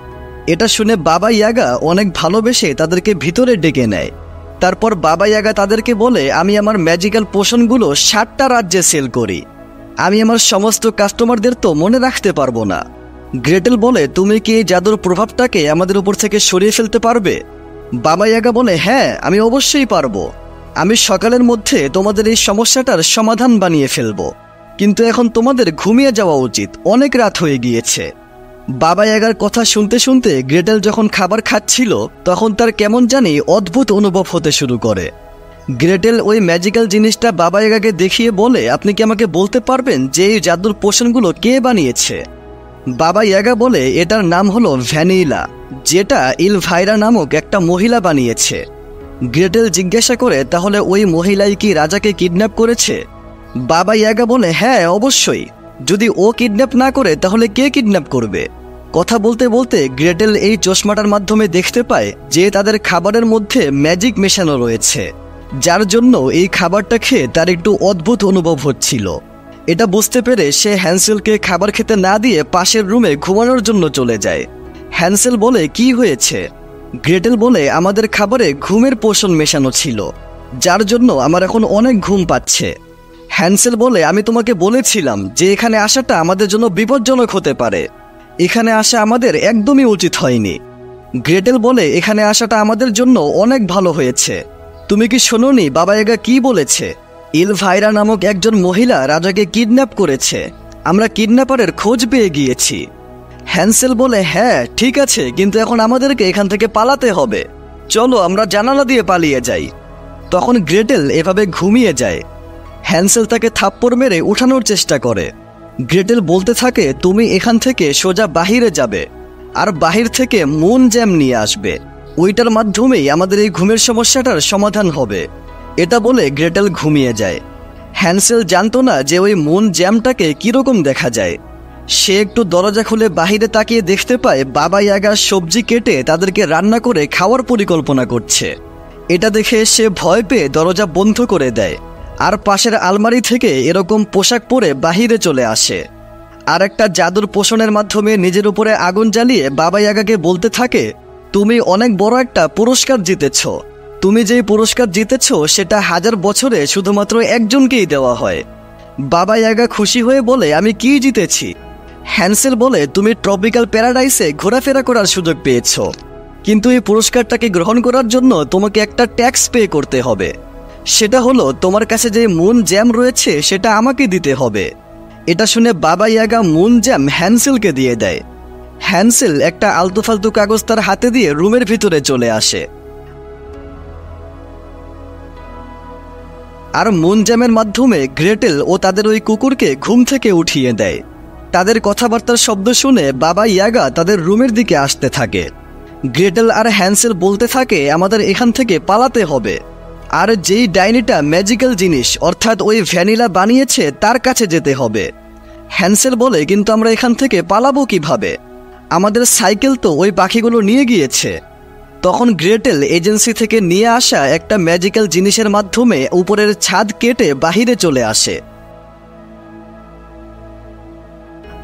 এটা শুনে বাবা ইয়াগা অনেক ভালোবেসে তাদেরকে ভিতরে ডেকে নেয়। তারপর বাবা ইয়াগা তাদেরকে বলে, আমি আমার ম্যাজিক্যাল পোশনগুলো 7টা রাজ্যে সেল করি, আমি আমার সমস্ত কাস্টমারদের তো মনে রাখতে পারবো না। গ্রেটেল বলে, তুমি কি এই জাদুর প্রভাবটাকে আমাদের উপর থেকে সরিয়ে ফেলতে পারবে? বাবা ইয়াগা বলে, হ্যাঁ, আমি অবশ্যই পারবো, আমি সকালের মধ্যে তোমাদের এই সমস্যাটার সমাধান বানিয়ে ফেলবো, কিন্তু এখন তোমাদের ঘুমিয়ে যাওয়া উচিত, অনেক রাত হয়ে গিয়েছে। বাবা ইয়াগার কথা শুনতে শুনতে গ্রেটেল যখন খাবার খাচ্ছিল তখন তার কেমন জানি অদ্ভুত অনুভব হতে শুরু করে। গ্রেটেল ওই ম্যাজিক্যাল জিনিসটা বাবা ইয়াগাকে দেখিয়ে বলে, আপনি কি আমাকে বলতে পারবেন যে এই জাদুর পোশনগুলো কে বানিয়েছে? বাবা ইয়াগা বলে, এটার নাম হলো ভ্যানিলা, যেটা ইলভাইরা নামক একটা মহিলা বানিয়েছে। গ্রেটেল জিজ্ঞাসা করে, তাহলে ওই মহিলাই কি রাজাকে কিডন্যাপ করেছে? বাবা ইয়াগা বলে, হ্যাঁ, অবশ্যই, যদি ও কিডন্যাপ না করে তাহলে কে কিডন্যাপ করবে? কথা বলতে বলতে গ্রেটেল এই চশমাটার মাধ্যমে দেখতে পায় যে তাদের খাবারের মধ্যে ম্যাজিক মেশানো রয়েছে, যার জন্য এই খাবারটা খেয়ে তার একটু অদ্ভুত অনুভব হচ্ছিল। এটা বুঝতে পেরে সে হ্যান্সেলকে খাবার খেতে না দিয়ে পাশের রুমে ঘুমানোর জন্য চলে যায়। হ্যান্সেল বলে, কি হয়েছে? গ্রেটেল বলে, আমাদের খাবারে ঘুমের পোষণ মেশানো ছিল, যার জন্য আমার এখন অনেক ঘুম পাচ্ছে। হ্যান্সেল বলে, আমি তোমাকে বলেছিলাম যে এখানে আসাটা আমাদের জন্য বিপজ্জনক হতে পারে, এখানে আসা আমাদের একদমই উচিত হয়নি। গ্রেটেল বলে, এখানে আসাটা আমাদের জন্য অনেক ভালো হয়েছে, তুমি কি শোনোনি বাবা ইয়াগা কি বলেছে? ইলভাইরা নামক একজন মহিলা রাজাকে কিডন্যাপ করেছে, আমরা কিডন্যাপারের খোঁজ পেয়ে গিয়েছি। হ্যান্সেল বলে, হ্যাঁ ঠিক আছে, কিন্তু এখন আমাদেরকে এখান থেকে পালাতে হবে, চলো আমরা জানালা দিয়ে পালিয়ে যাই। তখন গ্রেটেল এভাবে ঘুমিয়ে যায়। হ্যান্সেল তাকে থাপ্পড় মেরে উঠানোর চেষ্টা করে। গ্রেটেল বলতে থাকে, তুমি এখান থেকে সোজা বাহিরে যাবে আর বাহির থেকে মুন জ্যাম নিয়ে আসবে, ওইটার মাধ্যমেই আমাদের এই ঘুমের সমস্যাটার সমাধান হবে। এটা বলে গ্রেটেল ঘুমিয়ে যায়। হ্যান্সেল জানতো না যে ওই মুন জ্যামটাকে কীরকম দেখা যায়। সে একটু দরজা খুলে বাহিরে তাকিয়ে দেখতে পায় বাবা ইয়াগা সবজি কেটে তাদেরকে রান্না করে খাওয়ার পরিকল্পনা করছে। এটা দেখে সে ভয় পেয়ে দরজা বন্ধ করে দেয় আর পাশের আলমারি থেকে এরকম পোশাক পরে বাহিরে চলে আসে। আর একটা জাদুর পোষণের মাধ্যমে নিজের উপরে আগুন জ্বালিয়ে বাবা ইয়াগাকে বলতে থাকে, তুমি অনেক বড় একটা পুরস্কার জিতেছ। তুমি যেই পুরস্কার জিতেছ সেটা 1000 বছরে শুধুমাত্র একজনকেই দেওয়া হয়। বাবা ইয়াগা খুশি হয়ে বলে, আমি কি জিতেছি? হ্যান্সেল বলে, তুমি ট্রপিক্যাল প্যারাডাইসে ঘোরাফেরা করার সুযোগ পেয়েছ, কিন্তু এই পুরস্কারটাকে গ্রহণ করার জন্য তোমাকে একটা ট্যাক্স পে করতে হবে। সেটা হলো তোমার কাছে যে মুন জ্যাম রয়েছে সেটা আমাকে দিতে হবে। এটা শুনে বাবা ইয়াগা মুন জ্যাম হ্যান্সেলকে দিয়ে দেয়। হ্যান্সেল একটা আলতু ফালতু কাগজ তার হাতে দিয়ে রুমের ভিতরে চলে আসে আর মুন জ্যামের মাধ্যমে গ্রেটেল ও তাদের ওই কুকুরকে ঘুম থেকে উঠিয়ে দেয়। তাদের কথাবার্তার শব্দ শুনে বাবা ইয়াগা তাদের রুমের দিকে আসতে থাকে। গ্রেটেল আর হ্যান্সেল বলতে থাকে, আমাদের এখান থেকে পালাতে হবে, আর যেই ডাইনিটা ম্যাজিক্যাল জিনিস অর্থাৎ ওই ভ্যানিলা বানিয়েছে তার কাছে যেতে হবে। হ্যান্সেল বলে, কিন্তু আমরা এখান থেকে পালাবো কিভাবে? আমাদের সাইকেল তো ওই পাখিগুলো নিয়ে গিয়েছে। তখন গ্রেটেল এজেন্সি থেকে নিয়ে আসা একটা ম্যাজিক্যাল জিনিসের মাধ্যমে উপরের ছাদ কেটে বাহিরে চলে আসে।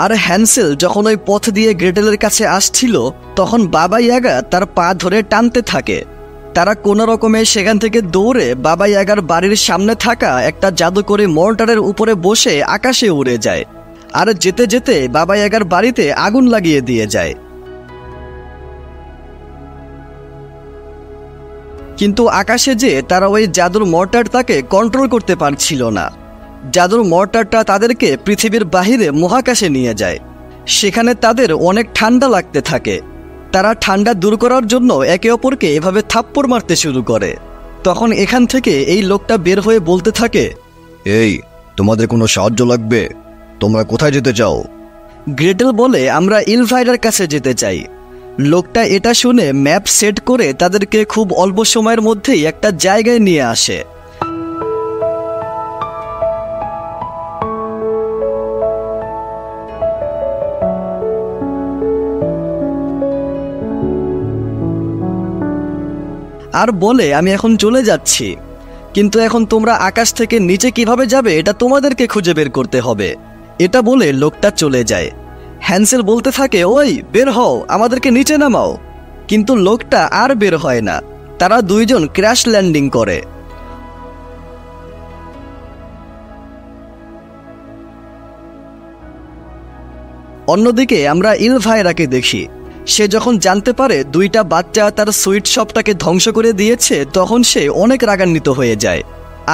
আর হ্যান্সেল যখন ওই পথ দিয়ে গ্রেটেলের কাছে আসছিল তখন বাবা ইয়াগা তার পা ধরে টানতে থাকে। তারা কোনো রকমে সেখান থেকে দৌড়ে বাবা ইয়াগার বাড়ির সামনে থাকা একটা জাদুকরি মর্টারের উপরে বসে আকাশে উড়ে যায় আর যেতে যেতে বাবা ইয়াগার বাড়িতে আগুন লাগিয়ে দিয়ে যায়। কিন্তু আকাশে যে তারা ওই জাদুর মর্টারটাকে কন্ট্রোল করতে পারছিল না। জাদুর মর্টারটা তাদেরকে পৃথিবীর বাহিরে মহাকাশে নিয়ে যায়। সেখানে তাদের অনেক ঠান্ডা লাগতে থাকে। তারা ঠান্ডা দূর করার জন্য একে অপরকে এভাবে থাপ্পড় মারতে শুরু করে। তখন এখান থেকে এই লোকটা বের হয়ে বলতে থাকে, এই, তোমাদের কোনো সাহায্য লাগবে? তোমরা কোথায় যেতে চাও? গ্রেটেল বলে, আমরা ইলভাইরার কাছে যেতে চাই। লোকটা এটা শুনে ম্যাপ সেট করে তাদেরকে খুব অল্প সময়ের মধ্যেই একটা জায়গায় নিয়ে আসে। আর বলে, আমি এখন চলে যাচ্ছি, কিন্তু এখন তোমরা আকাশ থেকে নিচে কিভাবে যাবে এটা তোমাদেরকে খুঁজে বের করতে হবে। এটা বলে লোকটা চলে যায়। হ্যান্সেল বলতে থাকে, ওই বের হও, আমাদেরকে নিচে নামাও। কিন্তু লোকটা আর বের হয় না। তারা দুইজন ক্র্যাশ ল্যান্ডিং করে। অন্যদিকে আমরা ইলভাইরাকে দেখি। সে যখন জানতে পারে দুইটা বাচ্চা তার সুইট শপটাকে ধ্বংস করে দিয়েছে তখন সে অনেক রাগান্বিত হয়ে যায়।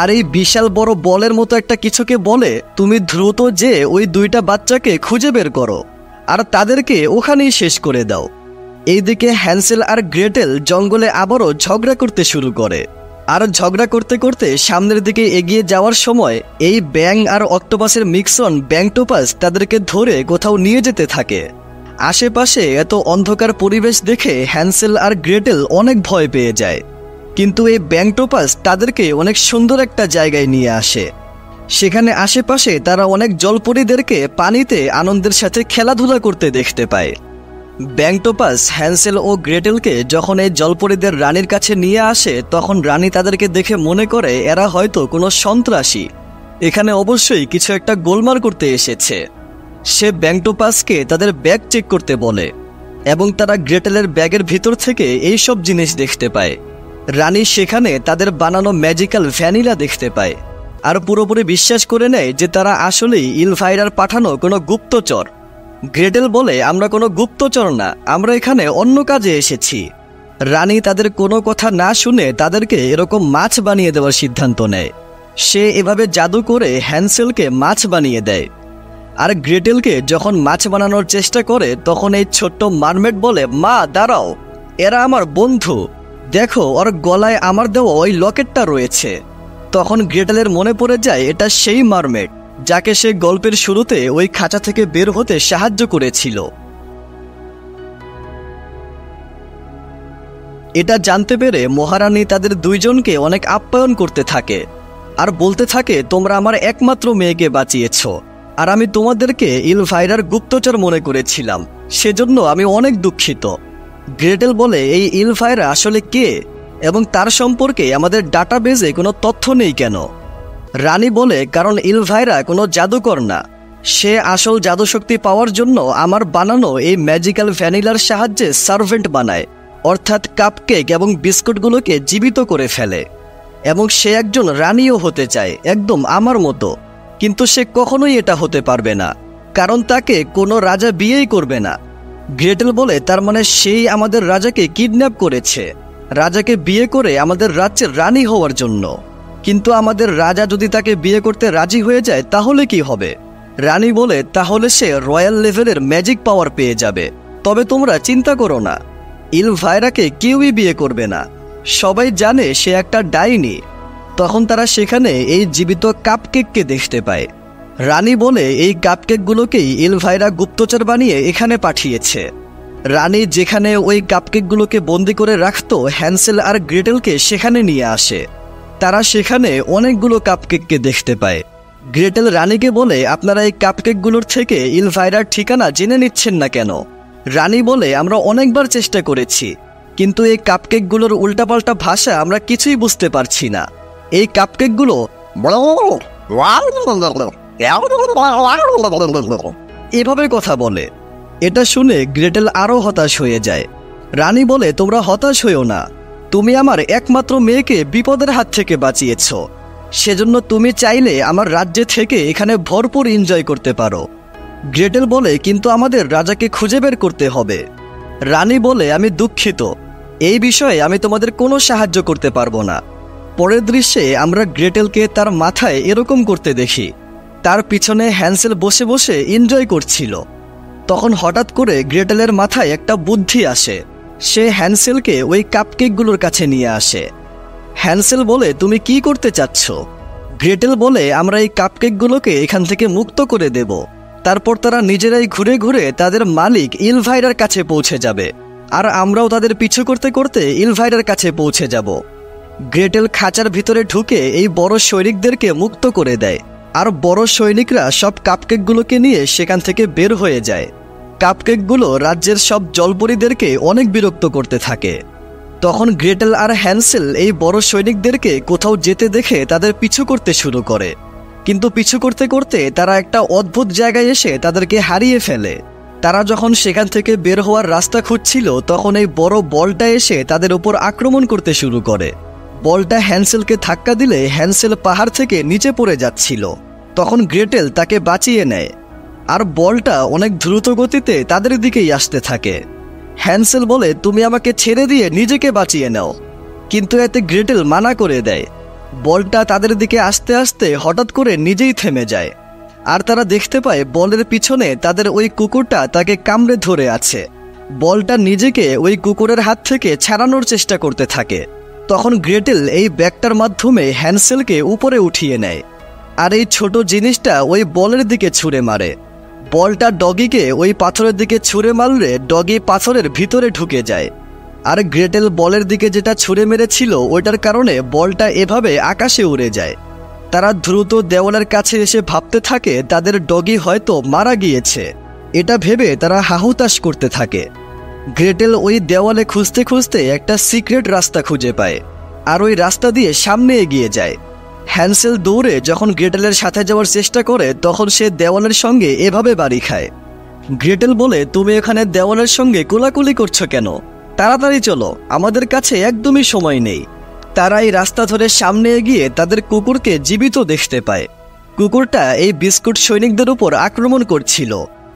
আর এই বিশাল বড় বলের মতো একটা কিছুকে বলে, তুমি দ্রুত যে ওই দুইটা বাচ্চাকে খুঁজে বের করো আর তাদেরকে ওখানেই শেষ করে দাও। এইদিকে হ্যান্সেল আর গ্রেটেল জঙ্গলে আবারও ঝগড়া করতে শুরু করে। আর ঝগড়া করতে করতে সামনের দিকে এগিয়ে যাওয়ার সময় এই ব্যাং আর অক্টোপাসের মিক্সন ব্যাংটোপাস তাদেরকে ধরে কোথাও নিয়ে যেতে থাকে। আশেপাশে এত অন্ধকার পরিবেশ দেখে হ্যান্সেল আর গ্রেটেল অনেক ভয় পেয়ে যায়। কিন্তু এই ব্যাংটোপাস তাদেরকে অনেক সুন্দর একটা জায়গায় নিয়ে আসে। সেখানে আশেপাশে তারা অনেক জলপরীদেরকে পানিতে আনন্দের সাথে খেলাধুলা করতে দেখতে পায়। ব্যাংটোপাস হ্যান্সেল ও গ্রেটেলকে যখন এই জলপরীদের রানীর কাছে নিয়ে আসে তখন রানী তাদেরকে দেখে মনে করে এরা হয়তো কোনো সন্ত্রাসী, এখানে অবশ্যই কিছু একটা গোলমাল করতে এসেছে। সে ব্যাংটোপাসকে তাদের ব্যাগ চেক করতে বলে এবং তারা গ্রেটেলের ব্যাগের ভিতর থেকে এই সব জিনিস দেখতে পায়। রানী সেখানে তাদের বানানো ম্যাজিক্যাল ভ্যানিলা দেখতে পায় আর পুরোপুরি বিশ্বাস করে নেয় যে তারা আসলেই ইলভাইরার পাঠানো কোনো গুপ্তচর। গ্রেটেল বলে, আমরা কোনো গুপ্তচর না, আমরা এখানে অন্য কাজে এসেছি। রানী তাদের কোনো কথা না শুনে তাদেরকে এরকম মাছ বানিয়ে দেওয়ার সিদ্ধান্ত নেয়। সে এভাবে জাদু করে হ্যান্সেলকে মাছ বানিয়ে দেয়। আর গ্রেটেলকে যখন মাছ বানানোর চেষ্টা করে তখন এই ছোট্ট মারমেড বলে, মা দাঁড়াও, এরা আমার বন্ধু, দেখো ওর গলায় আমার দেওয়া ওই লকেটটা রয়েছে। তখন গ্রেটেলের মনে পড়ে যায় এটা সেই মারমেড যাকে সে গল্পের শুরুতে ওই খাঁচা থেকে বের হতে সাহায্য করেছিল। এটা জানতে পেরে মহারানী তাদের দুইজনকে অনেক আপ্যায়ন করতে থাকে আর বলতে থাকে, তোমরা আমার একমাত্র মেয়েকে বাঁচিয়েছ, আর আমি তোমাদেরকে ইলভাইরার গুপ্তচর মনে করেছিলাম, সেজন্য আমি অনেক দুঃখিত। গ্রেটেল বলে, এই ইলভাইরা আসলে কে এবং তার সম্পর্কে আমাদের ডাটাবেজে কোনো তথ্য নেই কেন? রানী বলে, কারণ ইলভাইরা কোনো জাদুকর না, সে আসল জাদুশক্তি পাওয়ার জন্য আমার বানানো এই ম্যাজিক্যাল ভ্যানিলার সাহায্যে সার্ভেন্ট বানায়, অর্থাৎ কাপকেক এবং বিস্কুটগুলোকে জীবিত করে ফেলে। এবং সে একজন রানীও হতে চায়, একদম আমার মতো, কিন্তু সে কখনোই এটা হতে পারবে না, কারণ তাকে কোনো রাজা বিয়েই করবে না। গ্রেটেল বলে, তার মানে সেই আমাদের রাজাকে কিডন্যাপ করেছে, রাজাকে বিয়ে করে আমাদের রাজ্যের রানী হওয়ার জন্য। কিন্তু আমাদের রাজা যদি তাকে বিয়ে করতে রাজি হয়ে যায় তাহলে কি হবে? রানী বলে, তাহলে সে রয়্যাল লেভেলের ম্যাজিক পাওয়ার পেয়ে যাবে। তবে তোমরা চিন্তা করো না, ইলভাইরাকে কেউই বিয়ে করবে না, সবাই জানে সে একটা ডাইনি। তখন তারা সেখানে এই জীবিত কাপকেককে দেখতে পায়। রানী বলে, এই কাপকেকগুলোকেই ইলভাইরা গুপ্তচর বানিয়ে এখানে পাঠিয়েছে। রানী যেখানে ওই কাপকেকগুলোকে বন্দি করে রাখতো, হ্যান্সেল আর গ্রেটেলকে সেখানে নিয়ে আসে। তারা সেখানে অনেকগুলো কাপকেককে দেখতে পায়। গ্রেটেল রানীকে বলে, আপনারা এই কাপকেকগুলোর থেকে ইলভাইরার ঠিকানা জেনে নিচ্ছেন না কেন? রানী বলে, আমরা অনেকবার চেষ্টা করেছি, কিন্তু এই কাপকেকগুলোর উল্টাপাল্টা ভাষা আমরা কিছুই বুঝতে পারছি না। এই কাপকেকগুলো এভাবে কথা বলে। এটা শুনে গ্রেটেল আরও হতাশ হয়ে যায়। রানী বলে, তোমরা হতাশ হইও না, তুমি আমার একমাত্র মেয়েকে বিপদের হাত থেকে বাঁচিয়েছ, সেজন্য তুমি চাইলে আমার রাজ্যে থেকে এখানে ভরপুর এনজয় করতে পারো। গ্রেটেল বলে, কিন্তু আমাদের রাজাকে খুঁজে বের করতে হবে। রানী বলে, আমি দুঃখিত, এই বিষয়ে আমি তোমাদের কোনো সাহায্য করতে পারবো না। পরের দৃশ্যে আমরা গ্রেটেলকে তার মাথায় এরকম করতে দেখি। তার পিছনে হ্যান্সেল বসে বসে এনজয় করছিল। তখন হঠাৎ করে গ্রেটেলের মাথায় একটা বুদ্ধি আসে। সে হ্যান্সেলকে ওই কাপকেকগুলোর কাছে নিয়ে আসে। হ্যান্সেল বলে, তুমি কি করতে চাচ্ছ? গ্রেটেল বলে, আমরা এই কাপকেকগুলোকে এখান থেকে মুক্ত করে দেব, তারপর তারা নিজেরাই ঘুরে ঘুরে তাদের মালিক ইলভাইরার কাছে পৌঁছে যাবে, আর আমরাও তাদের পিছু করতে করতে ইলভাইরার কাছে পৌঁছে যাব। গ্রেটেল খাঁচার ভিতরে ঢুকে এই বড় সৈনিকদেরকে মুক্ত করে দেয়, আর বড় সৈনিকরা সব কাপকেকগুলোকে নিয়ে সেখান থেকে বের হয়ে যায়। কাপকেকগুলো রাজ্যের সব জলপরীদেরকে অনেক বিরক্ত করতে থাকে। তখন গ্রেটেল আর হ্যান্সেল এই বড় সৈনিকদেরকে কোথাও যেতে দেখে তাদের পিছু করতে শুরু করে, কিন্তু পিছু করতে করতে তারা একটা অদ্ভুত জায়গায় এসে তাদেরকে হারিয়ে ফেলে। তারা যখন সেখান থেকে বের হওয়ার রাস্তা খুঁজছিল, তখন এই বড় বলটা এসে তাদের উপর আক্রমণ করতে শুরু করে। বলটা হ্যান্সেলকে ধাক্কা দিলে হ্যান্সেল পাহাড় থেকে নিচে পড়ে যাচ্ছিল। তখন গ্রেটেল তাকে বাঁচিয়ে নেয়, আর বলটা অনেক দ্রুত গতিতে তাদের দিকেই আসতে থাকে। হ্যান্সেল বলে, তুমি আমাকে ছেড়ে দিয়ে নিজেকে বাঁচিয়ে নাও, কিন্তু এতে গ্রেটেল মানা করে দেয়। বলটা তাদের দিকে আসতে আসতে হঠাৎ করে নিজেই থেমে যায়, আর তারা দেখতে পায় বলের পিছনে তাদের ওই কুকুরটা তাকে কামড়ে ধরে আছে। বলটা নিজেকে ওই কুকুরের হাত থেকে ছাড়ানোর চেষ্টা করতে থাকে। তখন গ্রেটেল এই ব্যাগটার মাধ্যমে হ্যান্সেলকে উপরে উঠিয়ে নেয়, আর এই ছোট জিনিসটা ওই বলের দিকে ছুঁড়ে মারে। বলটা ডগিকে ওই পাথরের দিকে ছুঁড়ে মারলে ডগি পাথরের ভিতরে ঢুকে যায়, আর গ্রেটেল বলের দিকে যেটা ছুঁড়ে মেরেছিল ওইটার কারণে বলটা এভাবে আকাশে উড়ে যায়। তারা দ্রুত দেওয়ালের কাছে এসে ভাবতে থাকে তাদের ডগি হয়তো মারা গিয়েছে। এটা ভেবে তারা হাহুতাশ করতে থাকে। গ্রেটেল ওই দেওয়ালে খুঁজতে খুঁজতে একটা সিক্রেট রাস্তা খুঁজে পায়, আর ওই রাস্তা দিয়ে সামনে এগিয়ে যায়। হ্যান্সেল দৌড়ে যখন গ্রেটেলের সাথে যাওয়ার চেষ্টা করে, তখন সে দেওয়ালের সঙ্গে এভাবে বাড়ি খায়। গ্রেটেল বলে, তুমি এখানে দেওয়ালের সঙ্গে কোলাকুলি করছো কেন? তাড়াতাড়ি চলো, আমাদের কাছে একদমই সময় নেই। তারা এই রাস্তা ধরে সামনে এগিয়ে তাদের কুকুরকে জীবিত দেখতে পায়। কুকুরটা এই বিস্কুট সৈনিকদের উপর আক্রমণ করছিল।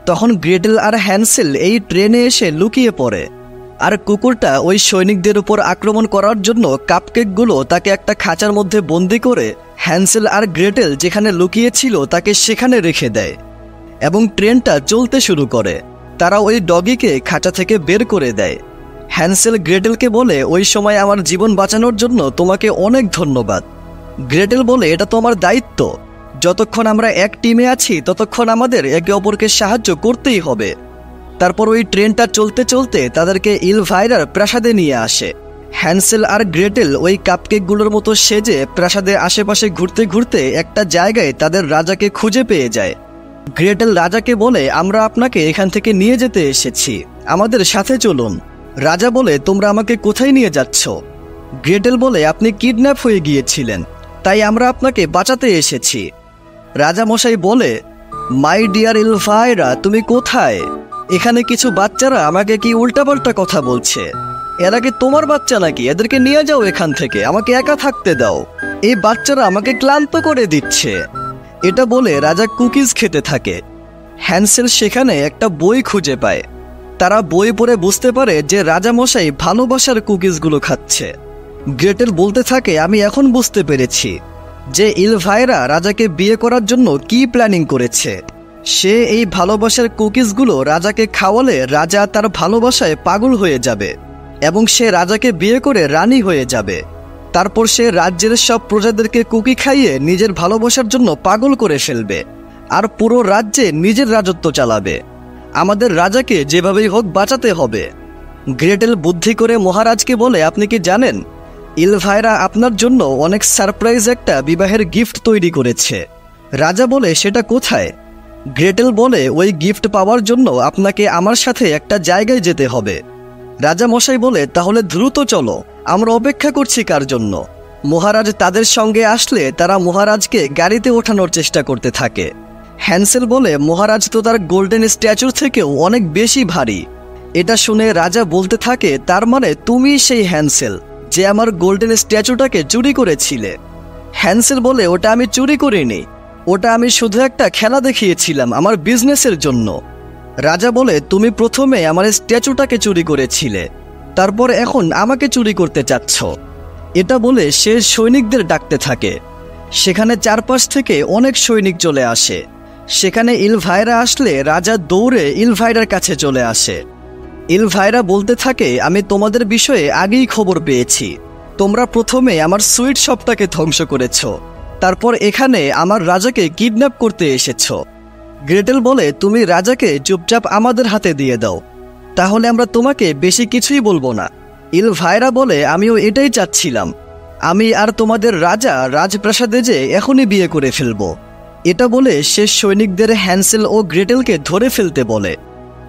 তখন গ্রেটেল আর হ্যান্সেল এই ট্রেনে এসে লুকিয়ে পড়ে, আর কুকুরটা ওই সৈনিকদের উপর আক্রমণ করার জন্য কাপকেকগুলো তাকে একটা খাঁচার মধ্যে বন্দি করে হ্যান্সেল আর গ্রেটেল যেখানে লুকিয়েছিল তাকে সেখানে রেখে দেয়, এবং ট্রেনটা চলতে শুরু করে। তারা ওই ডগিকে খাঁচা থেকে বের করে দেয়। হ্যান্সেল গ্রেটেলকে বলে, ওই সময় আমার জীবন বাঁচানোর জন্য তোমাকে অনেক ধন্যবাদ। গ্রেটেল বলে, এটা তো আমার দায়িত্ব, যতক্ষণ আমরা এক টিমে আছি ততক্ষণ আমাদের একে অপরকে সাহায্য করতেই হবে। তারপর ওই ট্রেনটা চলতে চলতে তাদেরকে ইলভাইরার প্রাসাদে নিয়ে আসে। হ্যান্সেল আর গ্রেটেল ওই কাপকেকগুলোর মতো সেজে প্রাসাদে আশেপাশে ঘুরতে ঘুরতে একটা জায়গায় তাদের রাজাকে খুঁজে পেয়ে যায়। গ্রেটেল রাজাকে বলে, আমরা আপনাকে এখান থেকে নিয়ে যেতে এসেছি, আমাদের সাথে চলুন। রাজা বলে, তোমরা আমাকে কোথায় নিয়ে যাচ্ছ? গ্রেটেল বলে, আপনি কিডন্যাপ হয়ে গিয়েছিলেন, তাই আমরা আপনাকে বাঁচাতে এসেছি। রাজামশাই বলে, মাই ডিয়ার ইলভায়রা, তুমি কোথায়? এখানে কিছু বাচ্চারা আমাকে কি উল্টাপাল্টা কথা বলছে। এরা কি তোমার বাচ্চা নাকি? এদেরকে নিয়ে যাও এখান থেকে, আমাকে একা থাকতে দাও। এই বাচ্চারা আমাকে ক্লান্ত করে দিচ্ছে। এটা বলে রাজা কুকিজ খেতে থাকে। হ্যান্সেল সেখানে একটা বই খুঁজে পায়। তারা বই পড়ে বুঝতে পারে যে রাজামশাই ভালোবাসার কুকিজগুলো খাচ্ছে। গ্রেটেল বলতে থাকে, আমি এখন বুঝতে পেরেছি যে ইলভায়রা রাজাকে বিয়ে করার জন্য কি প্ল্যানিং করেছে। সে এই ভালোবাসার কুকিজগুলো রাজাকে খাওয়ালে রাজা তার ভালোবাসায় পাগল হয়ে যাবে এবং সে রাজাকে বিয়ে করে রানী হয়ে যাবে। তারপর সে রাজ্যের সব প্রজাদেরকে কুকি খাইয়ে নিজের ভালোবাসার জন্য পাগল করে ফেলবে আর পুরো রাজ্যে নিজের রাজত্ব চালাবে। আমাদের রাজাকে যেভাবেই হোক বাঁচাতে হবে। গ্রেটেল বুদ্ধি করে মহারাজকে বলে, আপনি কি জানেন ইলভায়রা আপনার জন্য অনেক সারপ্রাইজ একটা বিবাহের গিফট তৈরি করেছে। রাজা বলে, সেটা কোথায়? গ্রেটেল বলে, ওই গিফট পাওয়ার জন্য আপনাকে আমার সাথে একটা জায়গায় যেতে হবে। রাজা মশাই বলে, তাহলে দ্রুত চলো, আমরা অপেক্ষা করছি কার জন্য? মহারাজ তাদের সঙ্গে আসলে তারা মহারাজকে গাড়িতে ওঠানোর চেষ্টা করতে থাকে। হ্যান্সেল বলে, মহারাজ তো তার গোল্ডেন স্ট্যাচুর থেকেও অনেক বেশি ভারী। এটা শুনে রাজা বলতে থাকে, তার মানে তুমি সেই হ্যান্সেল যে আমার গোল্ডেন স্ট্যাচুটাকে চুরি করেছিলে। হ্যান্সেল বলে, ওটা আমি চুরি করিনি, ওটা আমি শুধু একটা খেলা দেখিয়েছিলাম আমার বিজনেসের জন্য। রাজা বলে, তুমি প্রথমে আমার স্ট্যাচুটাকে চুরি করেছিলে, তারপর এখন আমাকে চুরি করতে চাচ্ছ। এটা বলে সে সৈনিকদের ডাকতে থাকে। সেখানে চারপাশ থেকে অনেক সৈনিক চলে আসে। সেখানে ইলভায়রা আসলে রাজা দৌড়ে ইলভায়রার কাছে চলে আসে। ইলভায়রা বলতে থাকে, আমি তোমাদের বিষয়ে আগেই খবর পেয়েছি। তোমরা প্রথমে আমার সুইট শপটাকে ধ্বংস করেছ, তারপর এখানে আমার রাজাকে কিডন্যাপ করতে এসেছ। গ্রেটেল বলে, তুমি রাজাকে চুপচাপ আমাদের হাতে দিয়ে দাও, তাহলে আমরা তোমাকে বেশি কিছুই বলবো না। ইলভায়রা বলে, আমিও এটাই চাচ্ছিলাম, আমি আর তোমাদের রাজা রাজপ্রাসাদে যে এখনই বিয়ে করে ফেলবো। এটা বলে সে সৈনিকদের হ্যান্সেল ও গ্রেটেলকে ধরে ফেলতে বলে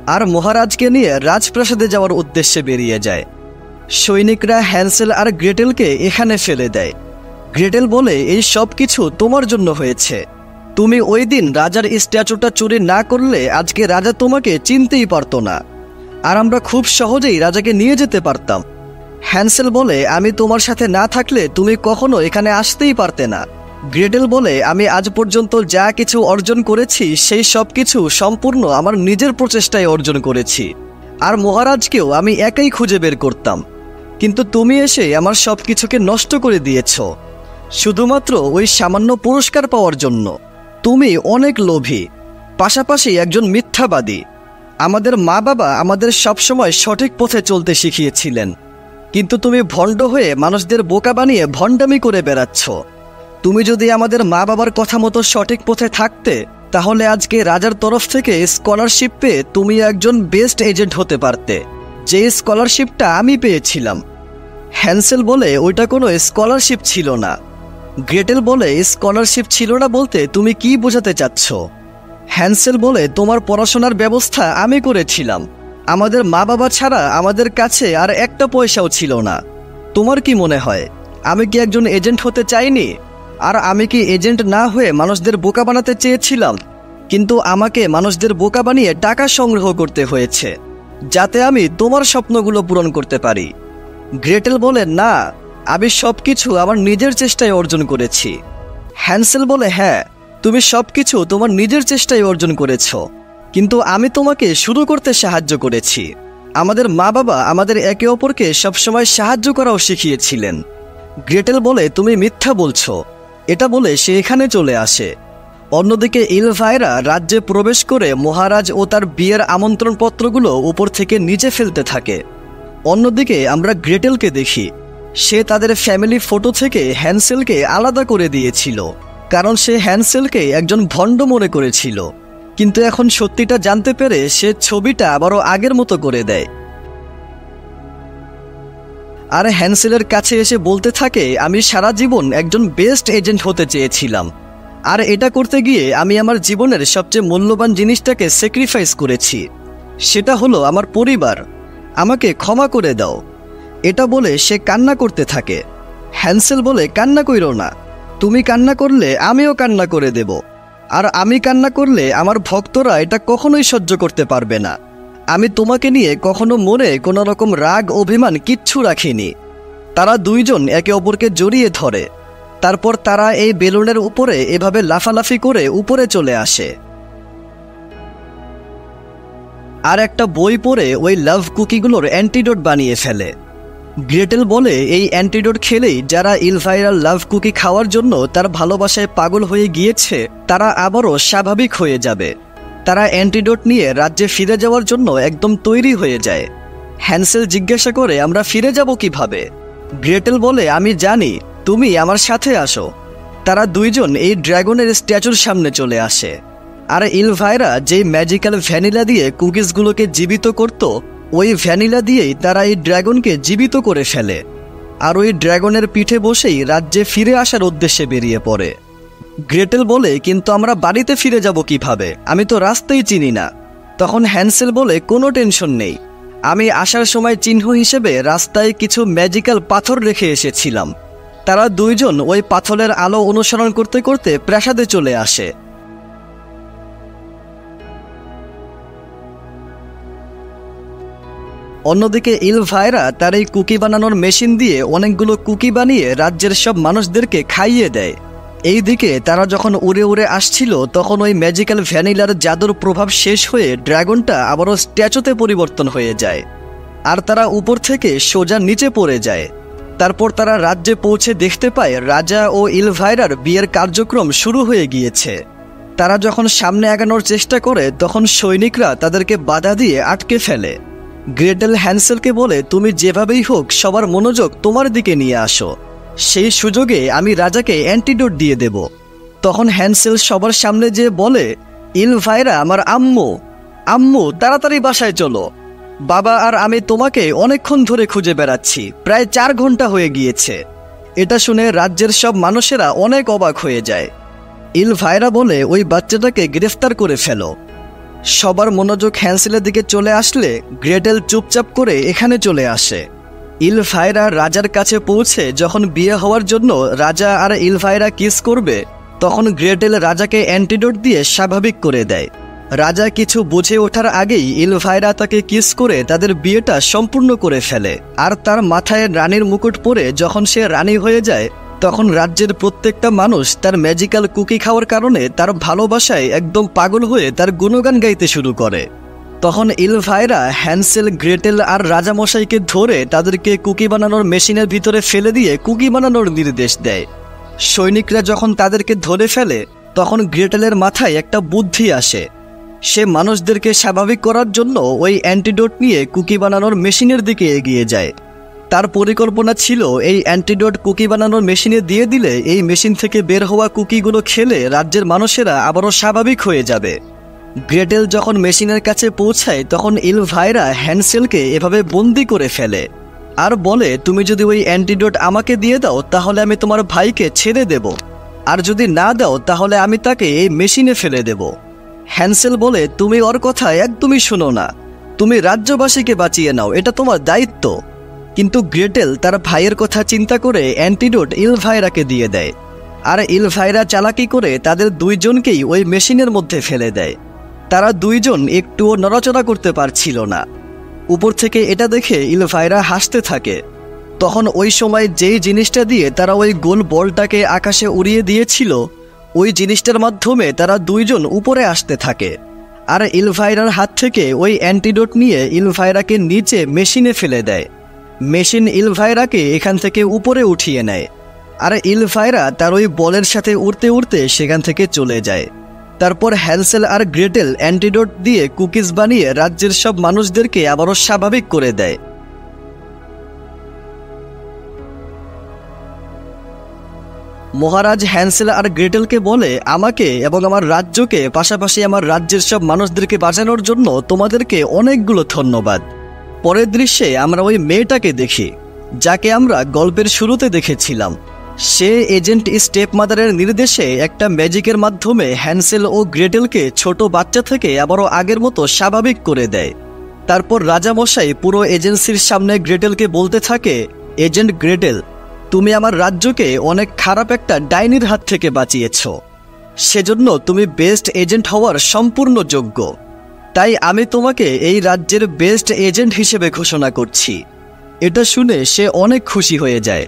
আর মহারাজকে নিয়ে রাজপ্রাসাদে যাওয়ার উদ্দেশ্যে বেরিয়ে যায়। সৈনিকরা হ্যান্সেল আর গ্রেটেলকে এখানে ফেলে দেয়। গ্রেটেল বলে, এই সব কিছু তোমার জন্য হয়েছে। তুমি ওই দিন রাজার স্ট্যাচুটা চুরি না করলে আজকে রাজা তোমাকে চিনতেই পারতো না, আর আমরা খুব সহজেই রাজাকে নিয়ে যেতে পারতাম। হ্যান্সেল বলে, আমি তোমার সাথে না থাকলে তুমি কখনো এখানে আসতেই পারতে না। গ্রেটেল বলে, আমি আজ পর্যন্ত যা কিছু অর্জন করেছি সেই সব কিছু সম্পূর্ণ আমার নিজের প্রচেষ্টায় অর্জন করেছি, আর মহারাজকেও আমি একাই খুঁজে বের করতাম, কিন্তু তুমি এসে আমার সব কিছুকে নষ্ট করে দিয়েছ শুধুমাত্র ওই সামান্য পুরস্কার পাওয়ার জন্য। তুমি অনেক লোভী, পাশাপাশি একজন মিথ্যাবাদী। আমাদের মা বাবা আমাদের সবসময় সঠিক পথে চলতে শিখিয়েছিলেন, কিন্তু তুমি ভণ্ড হয়ে মানুষদের বোকা বানিয়ে ভণ্ডামি করে বেড়াচ্ছ। তুমি যদি আমাদের মা বাবার কথা মতো সঠিক পথে থাকতে, তাহলে আজকে রাজার তরফ থেকে স্কলারশিপ পেয়ে তুমি একজন বেস্ট এজেন্ট হতে পারতে, যে স্কলারশিপটা আমি পেয়েছিলাম। হ্যান্সেল বলে, ওইটা কোনো স্কলারশিপ ছিল না। গ্রেটেল বলে, স্কলারশিপ ছিল না বলতে তুমি কি বোঝাতে চাচ্ছ? হ্যান্সেল বলে, তোমার পড়াশোনার ব্যবস্থা আমি করেছিলাম, আমাদের মা বাবা ছাড়া আমাদের কাছে আর একটা পয়সাও ছিল না। তোমার কি মনে হয় আমি কি একজন এজেন্ট হতে চাইনি? আর আমি কি এজেন্ট না হয়ে মানুষদের বোকা বানাতে চেয়েছিলাম? কিন্তু আমাকে মানুষদের বোকা বানিয়ে টাকা সংগ্রহ করতে হয়েছে, যাতে আমি তোমার স্বপ্নগুলো পূরণ করতে পারি। গ্রেটেল বলে, না, আমি সব কিছু আমার নিজের চেষ্টায় অর্জন করেছি। হ্যান্সেল বলে, হ্যাঁ, তুমি সব কিছু তোমার নিজের চেষ্টায় অর্জন করেছ, কিন্তু আমি তোমাকে শুরু করতে সাহায্য করেছি। আমাদের মা বাবা আমাদের একে অপরকে সবসময় সাহায্য করাও শিখিয়েছিলেন। গ্রেটেল বলে, তুমি মিথ্যা বলছো। এটা বলে সে এখানে চলে আসে। অন্যদিকে ইলভায়রা রাজ্যে প্রবেশ করে মহারাজ ও তার বিয়ের আমন্ত্রণপত্রগুলো উপর থেকে নিচে ফেলতে থাকে। অন্যদিকে আমরা গ্রেটেলকে দেখি, সে তাদের ফ্যামিলি ফটো থেকে হ্যান্সেলকে আলাদা করে দিয়েছিল, কারণ সে হ্যান্সেলকে একজন ভণ্ড মনে করেছিল। কিন্তু এখন সত্যিটা জানতে পেরে সে ছবিটা আবারও আগের মতো করে দেয় আর হ্যান্সেলের কাছে এসে বলতে থাকে, আমি সারা জীবন একজন বেস্ট এজেন্ট হতে চেয়েছিলাম, আর এটা করতে গিয়ে আমি আমার জীবনের সবচেয়ে মূল্যবান জিনিসটাকে স্যাক্রিফাইস করেছি। সেটা হলো আমার পরিবার। আমাকে ক্ষমা করে দাও। এটা বলে সে কান্না করতে থাকে। হ্যান্সেল বলে, কান্না কইরো না, তুমি কান্না করলে আমিও কান্না করে দেব, আর আমি কান্না করলে আমার ভক্তরা এটা কখনোই সহ্য করতে পারবে না। আমি তোমাকে নিয়ে কখনো মনে কোনো রকম রাগ অভিমান কিচ্ছু রাখিনি। তারা দুইজন একে অপরকে জড়িয়ে ধরে। তারপর তারা এই বেলুনের উপরে এভাবে লাফালাফি করে উপরে চলে আসে। আর একটা বই পড়ে ওই লাভ কুকিগুলোর অ্যান্টিডোট বানিয়ে ফেলে। গ্রেটেল বলে এই অ্যান্টিডোট খেলেই যারা ইলভাইরার লাভ কুকি খাওয়ার জন্য তার ভালোবাসায় পাগল হয়ে গিয়েছে তারা আবারও স্বাভাবিক হয়ে যাবে। তারা অ্যান্টিডোট নিয়ে রাজ্যে ফিরে যাওয়ার জন্য একদম তৈরি হয়ে যায়। হ্যান্সেল জিজ্ঞাসা করে, আমরা ফিরে যাব কিভাবে? গ্রেটেল বলে, আমি জানি, তুমি আমার সাথে আসো। তারা দুইজন এই ড্রাগনের স্ট্যাচুর সামনে চলে আসে। আর ইলভাইরা যেই ম্যাজিক্যাল ভ্যানিলা দিয়ে কুকিজগুলোকে জীবিত করত, ওই ভ্যানিলা দিয়েই তারা এই ড্রাগনকে জীবিত করে ফেলে। আর ওই ড্রাগনের পিঠে বসেই রাজ্যে ফিরে আসার উদ্দেশ্যে বেরিয়ে পড়ে। গ্রেটেল বলে, কিন্তু আমরা বাড়িতে ফিরে যাব কিভাবে? আমি তো রাস্তাই চিনি না। তখন হ্যান্সেল বলে, কোনো টেনশন নেই, আমি আসার সময় চিহ্ন হিসেবে রাস্তায় কিছু ম্যাজিক্যাল পাথর রেখে এসেছিলাম। তারা দুইজন ওই পাথরের আলো অনুসরণ করতে করতে প্রাসাদে চলে আসে। অন্যদিকে ইলভাইরা তার এই কুকি বানানোর মেশিন দিয়ে অনেকগুলো কুকি বানিয়ে রাজ্যের সব মানুষদেরকে খাইয়ে দেয়। এইদিকে তারা যখন উড়ে উড়ে আসছিল তখন ওই ম্যাজিক্যাল ভ্যানিলার জাদুর প্রভাব শেষ হয়ে ড্রাগনটা আবারও স্ট্যাচুতে পরিবর্তন হয়ে যায়। আর তারা উপর থেকে সোজা নিচে পড়ে যায়। তারপর তারা রাজ্যে পৌঁছে দেখতে পায় রাজা ও ইলভাইরার বিয়ের কার্যক্রম শুরু হয়ে গিয়েছে। তারা যখন সামনে আগানোর চেষ্টা করে তখন সৈনিকরা তাদেরকে বাধা দিয়ে আটকে ফেলে। গ্রেটেল হ্যান্সেলকে বলে, তুমি যেভাবেই হোক সবার মনোযোগ তোমার দিকে নিয়ে আসো, সেই সুযোগে আমি রাজাকে অ্যান্টিডোট দিয়ে দেব। তখন হ্যান্সেল সবার সামনে যেয়ে বলে, ইলভাইরা আমার আম্মু, আম্মু তাড়াতাড়ি বাসায় চলো, বাবা আর আমি তোমাকে অনেকক্ষণ ধরে খুঁজে বেড়াচ্ছি, প্রায় 4 ঘন্টা হয়ে গিয়েছে। এটা শুনে রাজ্যের সব মানুষেরা অনেক অবাক হয়ে যায়। ইলভাইরা বলে, ওই বাচ্চাটাকে গ্রেফতার করে ফেলো। সবার মনোযোগ হ্যান্সেলের দিকে চলে আসলে গ্রেটেল চুপচাপ করে এখানে চলে আসে। ইলভাইরা রাজার কাছে পৌঁছে যখন বিয়ে হওয়ার জন্য রাজা আর ইলভাইরা কিস করবে তখন গ্রেটেল রাজাকে অ্যান্টিডোট দিয়ে স্বাভাবিক করে দেয়। রাজা কিছু বুঝে ওঠার আগেই ইলভাইরা তাকে কিস করে তাদের বিয়েটা সম্পূর্ণ করে ফেলে। আর তার মাথায় রানীর মুকুট পরে যখন সে রানী হয়ে যায় তখন রাজ্যের প্রত্যেকটা মানুষ তার ম্যাজিক্যাল কুকি খাওয়ার কারণে তার ভালোবাসায় একদম পাগল হয়ে তার গুণগান গাইতে শুরু করে। তখন ইলভাইরা হ্যান্সেল, গ্রেটেল আর রাজামশাইকে ধরে তাদেরকে কুকি বানানোর মেশিনের ভিতরে ফেলে দিয়ে কুকি বানানোর নির্দেশ দেয়। সৈনিকরা যখন তাদেরকে ধরে ফেলে তখন গ্রেটেলের মাথায় একটা বুদ্ধি আসে। সে মানুষদেরকে স্বাভাবিক করার জন্য ওই অ্যান্টিডোট নিয়ে কুকি বানানোর মেশিনের দিকে এগিয়ে যায়। তার পরিকল্পনা ছিল এই অ্যান্টিডোট কুকি বানানোর মেশিনে দিয়ে দিলে এই মেশিন থেকে বের হওয়া কুকিগুলো খেলে রাজ্যের মানুষেরা আবারও স্বাভাবিক হয়ে যাবে। গ্রেটেল যখন মেশিনের কাছে পৌঁছায় তখন ইলভাইরা হ্যান্সেলকে এভাবে বন্দি করে ফেলে আর বলে, তুমি যদি ওই অ্যান্টিডোট আমাকে দিয়ে দাও তাহলে আমি তোমার ভাইকে ছেড়ে দেব, আর যদি না দাও তাহলে আমি তাকে এই মেশিনে ফেলে দেব। হ্যান্সেল বলে, তুমি ওর কথা একদমই শোনো না, তুমি রাজ্যবাসীকে বাঁচিয়ে নাও, এটা তোমার দায়িত্ব। কিন্তু গ্রেটেল তার ভাইয়ের কথা চিন্তা করে অ্যান্টিডোট ইলভাইরাকে দিয়ে দেয়। আর ইলভাইরা চালাকি করে তাদের দুইজনকেই ওই মেশিনের মধ্যে ফেলে দেয়। তারা দুইজন একটুও নড়াচড়া করতে পারছিল না। উপর থেকে এটা দেখে ইলভাইরা হাসতে থাকে। তখন ওই সময় যেই জিনিসটা দিয়ে তারা ওই গোল বলটাকে আকাশে উড়িয়ে দিয়েছিল ওই জিনিসটার মাধ্যমে তারা দুইজন উপরে আসতে থাকে। আর ইলভাইরার হাত থেকে ওই অ্যান্টিডোট নিয়ে ইলভাইরাকে নিচে মেশিনে ফেলে দেয়। মেশিন ইলভাইরাকে এখান থেকে উপরে উঠিয়ে নেয়। আর ইলভাইরা তার ওই বলের সাথে উড়তে উড়তে সেখান থেকে চলে যায়। তারপর হ্যান্সেল আর গ্রেটেল অ্যান্টিডোট দিয়ে কুকিজ বানিয়ে রাজ্যের সব মানুষদেরকে আবারও স্বাভাবিক করে দেয়। মহারাজ হ্যান্সেল আর গ্রেটেলকে বলে, আমাকে এবং আমার রাজ্যকে পাশাপাশি আমার রাজ্যের সব মানুষদেরকে বাঁচানোর জন্য তোমাদেরকে অনেকগুলো ধন্যবাদ। পরের দৃশ্যে আমরা ওই মেয়েটাকে দেখি যাকে আমরা গল্পের শুরুতে দেখেছিলাম। সে এজেন্ট স্টেপ মাদারের নির্দেশে একটা ম্যাজিকের মাধ্যমে হ্যান্সেল ও গ্রেটেলকে ছোট বাচ্চা থেকে আবারও আগের মতো স্বাভাবিক করে দেয়। তারপর রাজামশাই পুরো এজেন্সির সামনে গ্রেটেলকে বলতে থাকে, এজেন্ট গ্রেটেল, তুমি আমার রাজ্যকে অনেক খারাপ একটা ডাইনির হাত থেকে বাঁচিয়েছ। সেজন্য তুমি বেস্ট এজেন্ট হওয়ার সম্পূর্ণ যোগ্য। তাই আমি তোমাকে এই রাজ্যের বেস্ট এজেন্ট হিসেবে ঘোষণা করছি। এটা শুনে সে অনেক খুশি হয়ে যায়।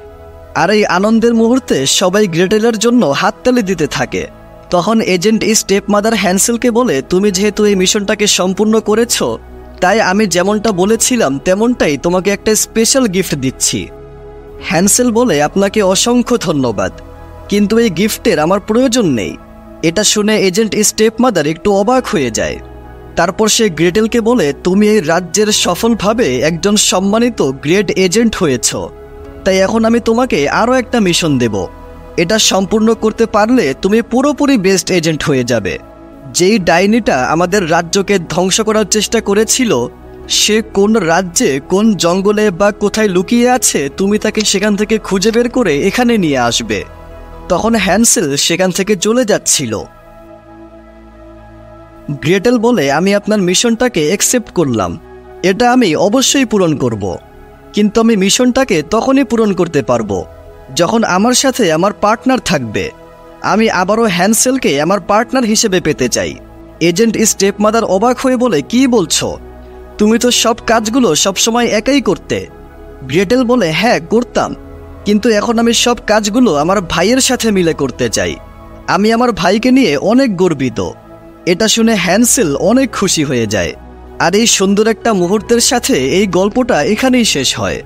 আর এই আনন্দের মুহূর্তে সবাই গ্রেটেলের জন্য হাততালি দিতে থাকে। তখন এজেন্ট স্টেপ মাদার হ্যান্সেলকে বলে, তুমি যেহেতু এই মিশনটাকে সম্পূর্ণ করেছো, তাই আমি যেমনটা বলেছিলাম তেমনটাই তোমাকে একটা স্পেশাল গিফট দিচ্ছি। হ্যান্সেল বলে, আপনাকে অসংখ্য ধন্যবাদ, কিন্তু এই গিফটের আমার প্রয়োজন নেই। এটা শুনে এজেন্ট স্টেপ মাদার একটু অবাক হয়ে যায়। তারপর সে গ্রেটেলকে বলে, তুমি এই রাজ্যের সফলভাবে একজন সম্মানিত গ্রেট এজেন্ট হয়েছ, তাই এখন আমি তোমাকে আরও একটা মিশন দেব। এটা সম্পূর্ণ করতে পারলে তুমি পুরোপুরি বেস্ট এজেন্ট হয়ে যাবে। যেই ডাইনিটা আমাদের রাজ্যকে ধ্বংস করার চেষ্টা করেছিল, সে কোন রাজ্যে, কোন জঙ্গলে বা কোথায় লুকিয়ে আছে, তুমি তাকে সেখান থেকে খুঁজে বের করে এখানে নিয়ে আসবে। তখন হ্যান্সেল সেখান থেকে চলে যাচ্ছিল। গ্রেটেল বলে, আমি আপনার মিশনটাকে অ্যাকসেপ্ট করলাম, এটা আমি অবশ্যই পূরণ করব। কিন্তু আমি মিশনটাকে তখনই পূরণ করতে পারবো যখন আমার সাথে আমার পার্টনার থাকবে। আমি আবারও হ্যান্সেলকে আমার পার্টনার হিসেবে পেতে চাই। এজেন্ট স্টেপ মাদার অবাক হয়ে বলে, কি বলছো? তুমি তো সব কাজগুলো সবসময় একাই করতে। গ্রেটেল বলে, হ্যাঁ করতাম, কিন্তু এখন আমি সব কাজগুলো আমার ভাইয়ের সাথে মিলে করতে চাই। আমি আমার ভাইকে নিয়ে অনেক গর্বিত। এটা শুনে হ্যান্সেল অনেক খুশি হয়ে যায়। আর এই সুন্দর একটা মুহূর্তের সাথে এই গল্পটা এখানেই শেষ হয়।